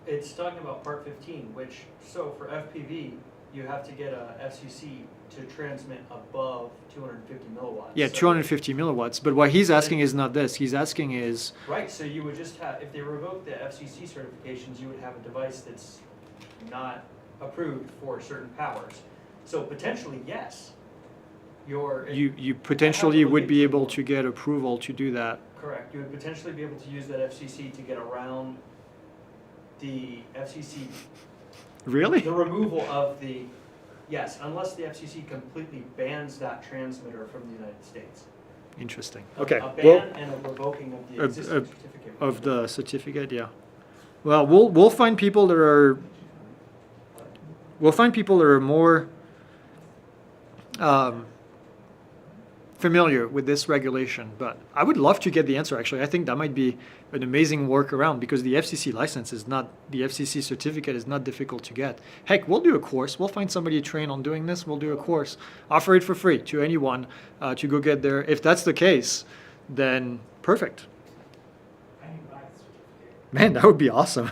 It's talking about part 15, which, so for FPV, you have to get a FCC to transmit above 250 milliwatts. Yeah, So- 250 milliwatts. But what he's asking is not this. He's asking is, Right, so you would just have, if they revoke the FCC certifications, you would have a device that's not approved for certain powers. So potentially, yes. you potentially would be able to get approval to do that. Correct, you would potentially be able to use that FCC to get around the FCC, Really? the removal of the, yes, unless the FCC completely bans that transmitter from the United States. Interesting. A- Okay. A Well, ban and a revoking of the a- existing certificate. of the certificate, yeah. Well, we'll find people that are more familiar with this regulation, but I would love to get the answer. Actually, I think that might be an amazing workaround because the FCC license is not, the FCC certificate is not difficult to get. Heck, we'll do a course. We'll find somebody trained on doing this. We'll do a course, offer it for free to anyone to go get there. If that's the case, then perfect. I need to buy the certificate. Man, that would be awesome.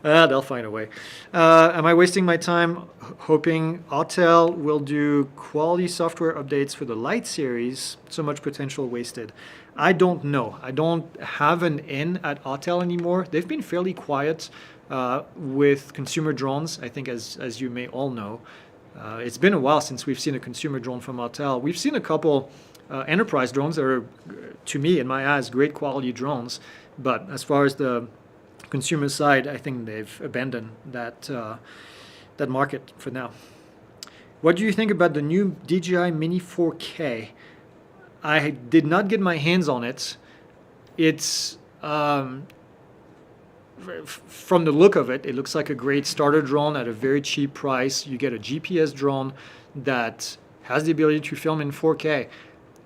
They'll find a way. Am I wasting my time hoping Autel will do quality software updates for the Lite series? So much potential wasted. I don't know. I don't have an in at Autel anymore. They've been fairly quiet with consumer drones, I think, as you may all know. It's been a while since we've seen a consumer drone from Autel. We've seen a couple enterprise drones that are, to me, in my eyes, great quality drones. But as far as the consumer side, I think they've abandoned that market for now. What do you think about the new DJI Mini 4K? I did not get my hands on it. It's from the look of it, it looks like a great starter drone at a very cheap price. You get a GPS drone that has the ability to film in 4K.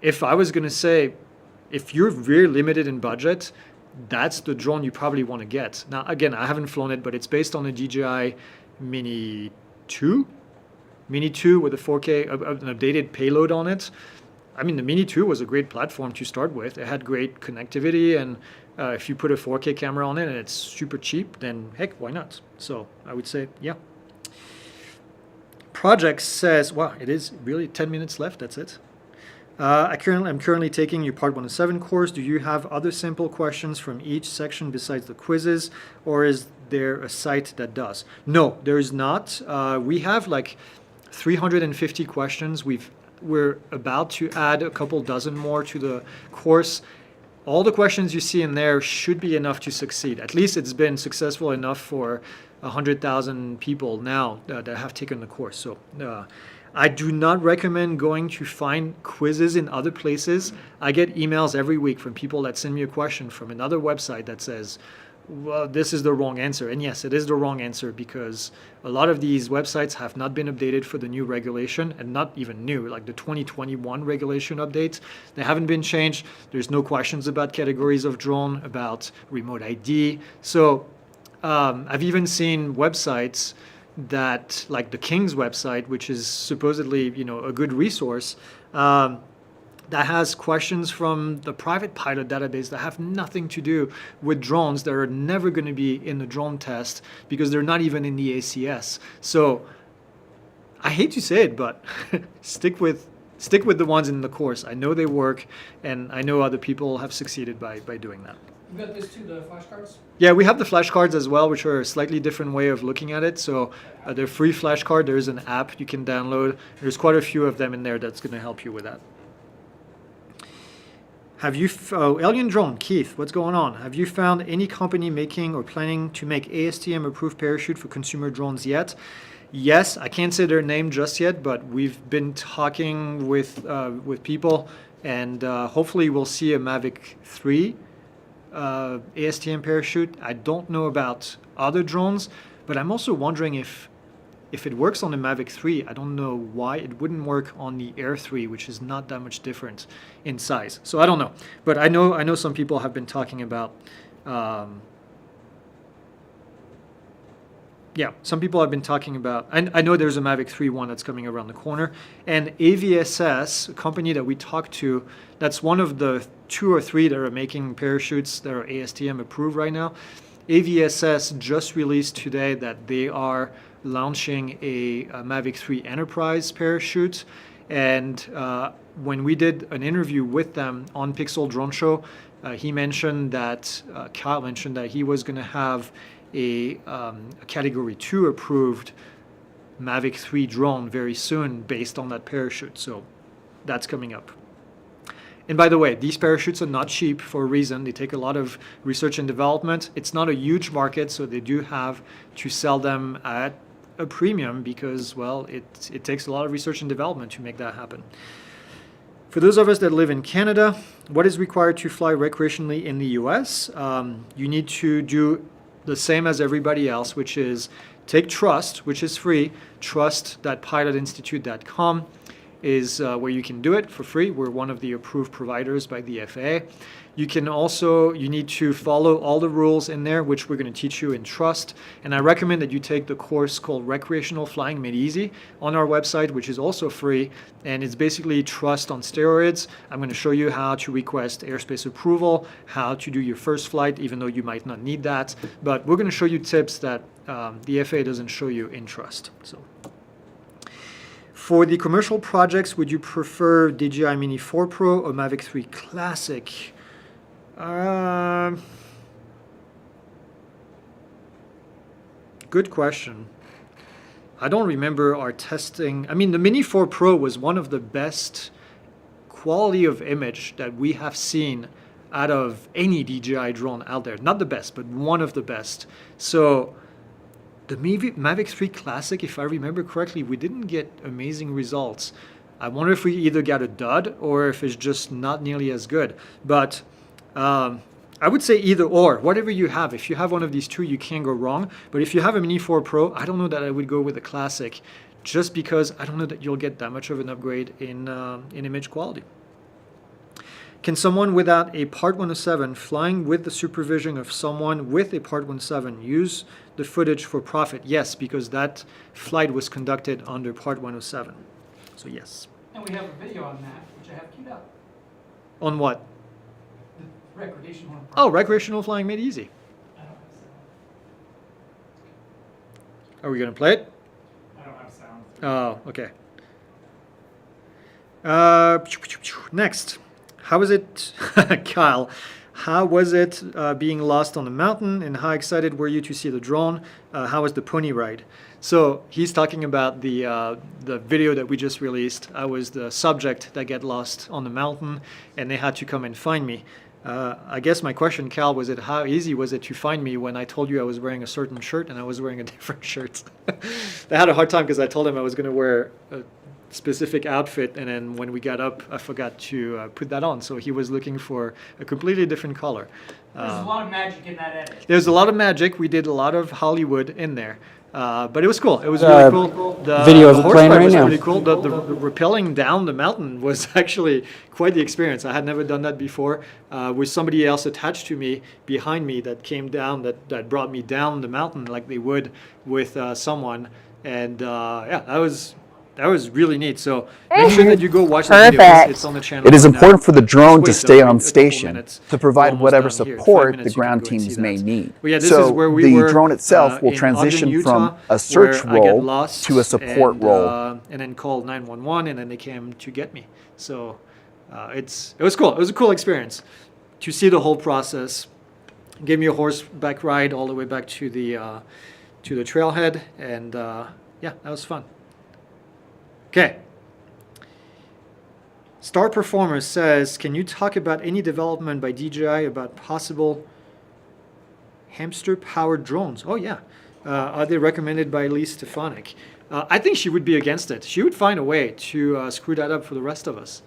If I was going to say, if you're very limited in budget, that's the drone you probably want to get. Now, again, I haven't flown it, but it's based on the DJI Mini 2. Mini 2 with a 4K, an updated payload on it. I mean, the Mini 2 was a great platform to start with. It had great connectivity, and if you put a 4K camera on it and it's super cheap, then heck, why not? So I would say, yeah. Project says, wow, it is really 10 minutes left, that's it. I'm currently taking your Part 107 course. Do you have other simple questions from each section besides the quizzes, or is there a site that does? No, there is not. We have like 350 questions. We're about to add a couple dozen more to the course. All the questions you see in there should be enough to succeed. At least it's been successful enough for 100,000 people now that have taken the course. So I do not recommend going to find quizzes in other places. I get emails every week from people that send me a question from another website that says, well, this is the wrong answer. And yes, it is the wrong answer because a lot of these websites have not been updated for the new regulation, and not even new, like the 2021 regulation updates. They haven't been changed. There's no questions about categories of drone, about remote ID. So I've even seen websites that, like the King's website, which is supposedly, a good resource, that has questions from the private pilot database that have nothing to do with drones, that are never going to be in the drone test because they're not even in the ACS. So I hate to say it, but stick with the ones in the course. I know they work, and I know other people have succeeded by doing that. You got this too, the flashcards? Yeah, we have the flashcards as well, which are a slightly different way of looking at it. So they're free flashcard. There's an app you can download. There's quite a few of them in there that's going to help you with that. Alien Drone, Keith, what's going on? Have you found any company making or planning to make ASTM approved parachute for consumer drones yet? Yes, I can't say their name just yet, but we've been talking with people, and hopefully we'll see a Mavic 3 ASTM parachute. I don't know about other drones, but I'm also wondering if it works on the Mavic 3, I don't know why it wouldn't work on the Air 3, which is not that much different in size. So I don't know, but I know some people have been talking about. Some people have been talking about. I know there's a Mavic 3 one that's coming around the corner, and AVSS, a company that we talked to, that's one of the 2 or 3 that are making parachutes that are ASTM approved right now. AVSS just released today that they are launching a Mavic 3 Enterprise parachute, and when we did an interview with them on Pixel Drone Show, he mentioned that Kyle mentioned that he was going to have a Category 2 approved Mavic 3 drone very soon based on that parachute. So that's coming up. And by the way, these parachutes are not cheap for a reason. They take a lot of research and development. It's not a huge market, so they do have to sell them at a premium because, well, it takes a lot of research and development to make that happen. For those of us that live in Canada, what is required to fly recreationally in the US? You need to do the same as everybody else, which is take Trust, which is free. Trust.pilotinstitute.com is where you can do it for free. We're one of the approved providers by the FAA. You need to follow all the rules in there, which we're going to teach you in Trust. And I recommend that you take the course called Recreational Flying Made Easy on our website, which is also free. And it's basically Trust on steroids. I'm going to show you how to request airspace approval, how to do your first flight, even though you might not need that. But we're going to show you tips that the FAA doesn't show you in Trust. So, for the commercial projects, would you prefer DJI Mini 4 Pro or Mavic 3 Classic? Good question. I don't remember our testing. I mean, the Mini 4 Pro was one of the best quality of image that we have seen out of any DJI drone out there. Not the best, but one of the best. So the Mavic 3 Classic, if I remember correctly, we didn't get amazing results. I wonder if we either got a dud or if it's just not nearly as good. But I would say either or, whatever you have. If you have one of these two, you can't go wrong. But if you have a Mini 4 Pro, I don't know that I would go with the Classic, just because I don't know that you'll get that much of an upgrade in image quality. Can someone without a Part 107 flying with the supervision of someone with a Part 107 use the footage for profit? Yes, because that flight was conducted under Part 107. So yes. And we have a video on that, which I have queued up. On what? The recreational one. Oh, recreational flying made easy. I don't have sound. Are we going to play it? I don't have sound. Oh, okay. Next. How was it, Kyle? How was it being lost on the mountain, and how excited were you to see the drone? How was the pony ride? So he's talking about the video that we just released. I was the subject that got lost on the mountain, and they had to come and find me. I guess my question, Cal, was it how easy was it to find me when I told you I was wearing a certain shirt and I was wearing a different shirt? They had a hard time because I told them I was going to wear specific outfit, and then when we got up, I forgot to put that on. So he was looking for a completely different color. There's a lot of magic in that edit. There's a lot of magic. We did a lot of Hollywood in there. But it was cool. It was really cool. The video of a horse plane ride right was now. pretty cool. The rappelling down the mountain was actually quite the experience. I had never done that before. With somebody else attached to me behind me that came down, that brought me down the mountain like they would with someone. And yeah, that was really neat. So make sure that you go watch the video. It's on the channel. It is right now. important for the drone to Just stay wait on a couple station minutes. to provide Almost whatever done here. In 5 support minutes the you can ground go and see teams that. may need. But yeah, this So is where we the were, drone itself will in transition Ogden, from Utah, a search where I get role lost to a support and, role. and then called 911, and then they came to get me. So it was cool. It was a cool experience to see the whole process. Gave me a horseback ride all the way back to the trailhead, and yeah, that was fun. Okay. Star Performer says, can you talk about any development by DJI about possible hamster-powered drones? Oh, yeah. Are they recommended by Lee Stefanik? I think she would be against it. She would find a way to screw that up for the rest of us.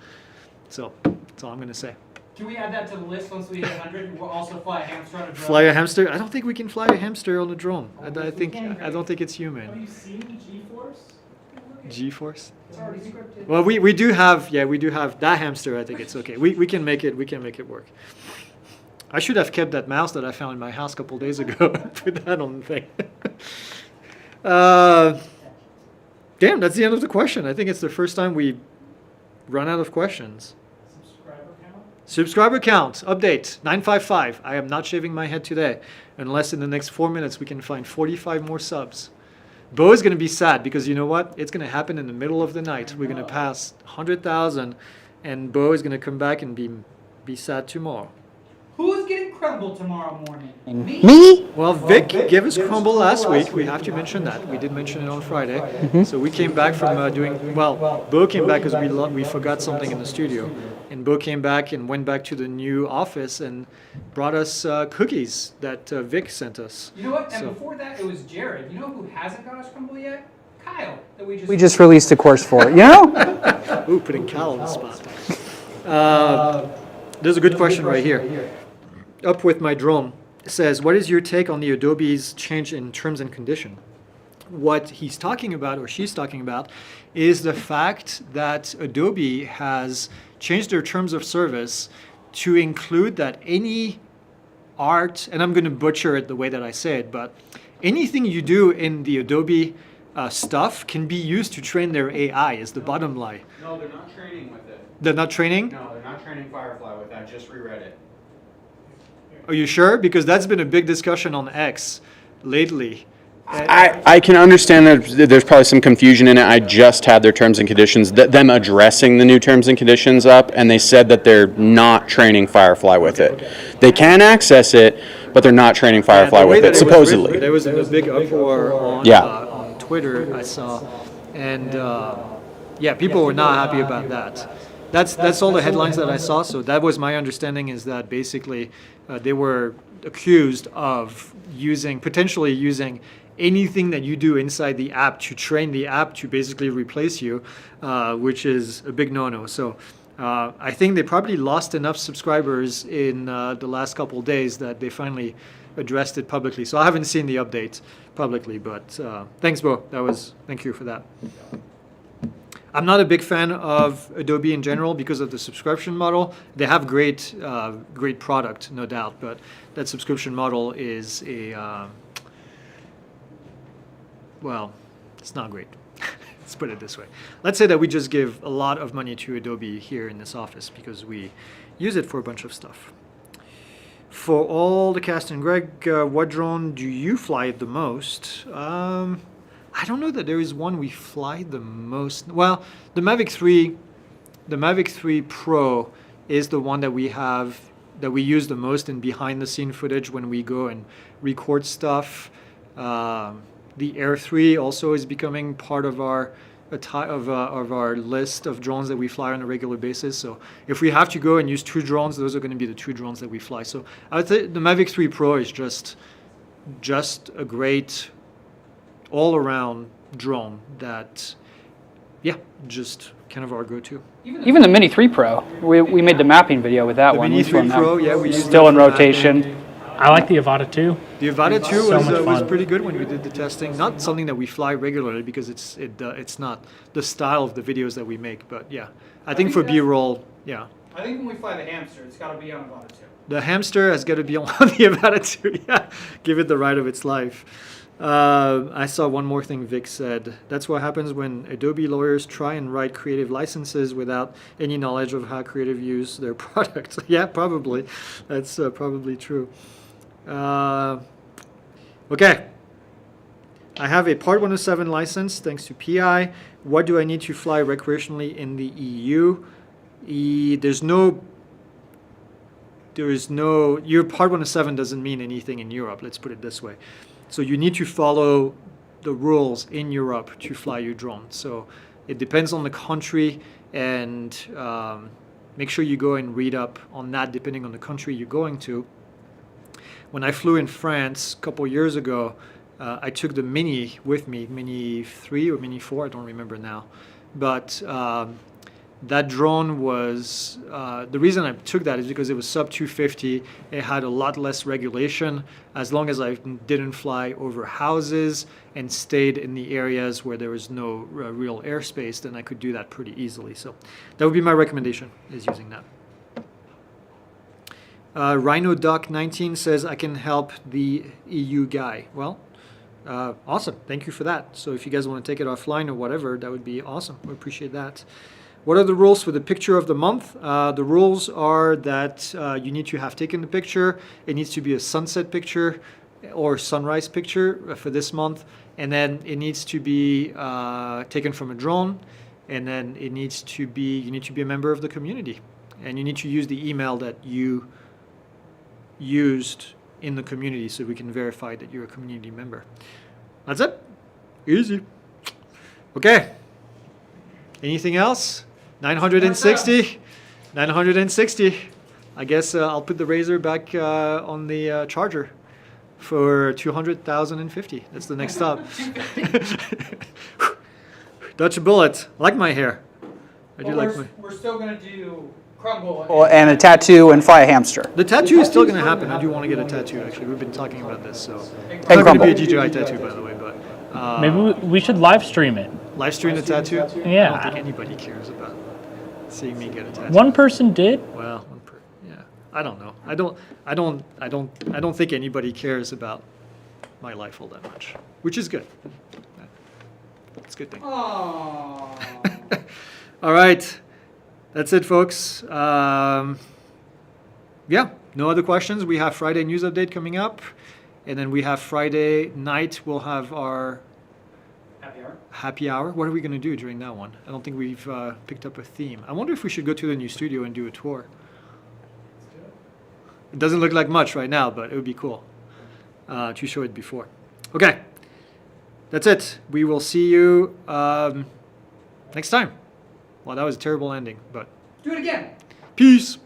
So that's all I'm going to say. Can we add that to the list once we hit 100? We'll also fly a hamster on a drone. Fly a hamster? I don't think we can fly a hamster on a drone. Oh, I yes, we can, I don't think it's Have human. you seen G-Force? G-force? It's already scripted. Well, we do have that hamster. I think it's okay. We can make it work. I should have kept that mouse that I found in my house a couple days ago. Put that on the thing. Damn, that's the end of the question. I think it's the first time we run out of questions. Subscriber count? Subscriber count update 955. I am not shaving my head today, unless in the next 4 minutes we can find 45 more subs. Bo is going to be sad because you know what? It's going to happen in the middle of the night. We're going to pass 100,000, and Bo is going to come back and be sad tomorrow. Who's getting crumble tomorrow morning? Me? Well, Vic gave us crumble last week. We have to mention that. We did mention it on Friday. So we came back from Bo came back because we forgot something in the studio. And Bo came back and went back to the new office and brought us cookies that Vic sent us. You know what? And So- before that, it was Jared. You know who hasn't got us crumble yet? Kyle. That We just released a course for it, you know? Ooh, putting Cal on the spot. There's a good question right here. Up with my drone. It says, what is your take on the Adobe's change in terms and condition? What he's talking about, or she's talking about, is the fact that Adobe has changed their terms of service to include that any art, and I'm going to butcher it the way that I say it, but anything you do in the Adobe stuff can be used to train their AI, is the bottom line. No, they're not training with it. They're not training? No, they're not training Firefly with that. Just reread it. Are you sure? Because that's been a big discussion on X lately. I can understand that there's probably some confusion in it. I just had their terms and conditions, them addressing the new terms and conditions up, and they said that they're not training Firefly with it. They can access it, but they're not training Firefly the way with that it, was supposedly. written, there was a big uproar on, Yeah. On Twitter, I saw. And yeah, people were not happy about that. That's all the headlines that I saw. So that was my understanding, is that basically they were accused of potentially using anything that you do inside the app to train the app to basically replace you, which is a big no-no. So I think they probably lost enough subscribers in the last couple of days that they finally addressed it publicly. So I haven't seen the update publicly, but thanks, Bo. Thank you for that. I'm not a big fan of Adobe in general because of the subscription model. They have great product, no doubt, but that subscription model is well, it's not great. Let's put it this way. Let's say that we just give a lot of money to Adobe here in this office because we use it for a bunch of stuff. For all the cast and Greg, what drone do you fly the most? I don't know that there is one we fly the most. Well, the Mavic 3 Pro is the one that we use the most in behind-the-scene footage when we go and record stuff. The Air 3 also is becoming part of our list of drones that we fly on a regular basis. So if we have to go and use 2 drones, those are going to be the 2 drones that we fly. So I would say the Mavic 3 Pro is just a great all-around drone that yeah, just kind of our go-to. Even the Mini 3 Pro, we made the mapping video with that The one. Mini We 3 filmed Pro, that. yeah, we used Still that in for rotation. mapping. I like the Avata 2. The Avata 2 So was, much was fun. pretty good when we did the testing. Not something that we fly regularly because it's not the style of the videos that we make. But yeah, I think think for that's- B-roll, yeah. I think when we fly the hamster, it's gotta be on Avata too. The hamster has got to be on the Avata 2. Yeah, give it the ride of its life. I saw one more thing Vic said. That's what happens when Adobe lawyers try and write creative licenses without any knowledge of how creative use their product. Yeah, probably. That's probably true. Okay. I have a Part 107 license thanks to PI. What do I need to fly recreationally in the EU? Your Part 107 doesn't mean anything in Europe, let's put it this way. So you need to follow the rules in Europe to fly your drone. So it depends on the country, and make sure you go and read up on that depending on the country you're going to. When I flew in France a couple years ago, I took the Mini with me, Mini 3 or Mini 4, I don't remember now. But that drone was, the reason I took that is because it was sub 250. It had a lot less regulation. As long as I didn't fly over houses and stayed in the areas where there was no real airspace, then I could do that pretty easily. So that would be my recommendation, is using that. Rhino Duck 19 says, I can help the EU guy. Well, awesome. Thank you for that. So if you guys want to take it offline or whatever, that would be awesome. We appreciate that. What are the rules for the picture of the month? The rules are that you need to have taken the picture. It needs to be a sunset picture or sunrise picture for this month. And then it needs to be taken from a drone. And then you need to be a member of the community. And you need to use the email that you used in the community so we can verify that you're a community member. That's it. Easy. Okay. Anything else? 960. 960. I guess I'll put the razor back on the charger for 200,050. That's the next stop. Dutch bullet. I like my hair. I do But like my. we're still gonna do crumble. And a tattoo and fly a hamster. The tattoo is still going to happen. I do want to get a tattoo, actually. We've been talking about this, so. It's And not going to be a crumble. DJI tattoo, by the way, but. Maybe we should live stream it. Live stream the tattoo? I don't Yeah. think anybody cares about seeing me get a tattoo. One person did. Well, yeah. I don't know. I don't think anybody cares about my life all that much, which is good. It's a good thing. Aww. All right. That's it, folks. Yeah, no other questions. We have Friday news update coming up. And then we have Friday night, we'll have our happy hour. What are we going to do during that one? I don't think we've picked up a theme. I wonder if we should go to the new studio and do a tour. It doesn't look like much right now, but it would be cool to show it before. Okay, that's it. We will see you next time. Well, that was a terrible ending, but Do it again. peace.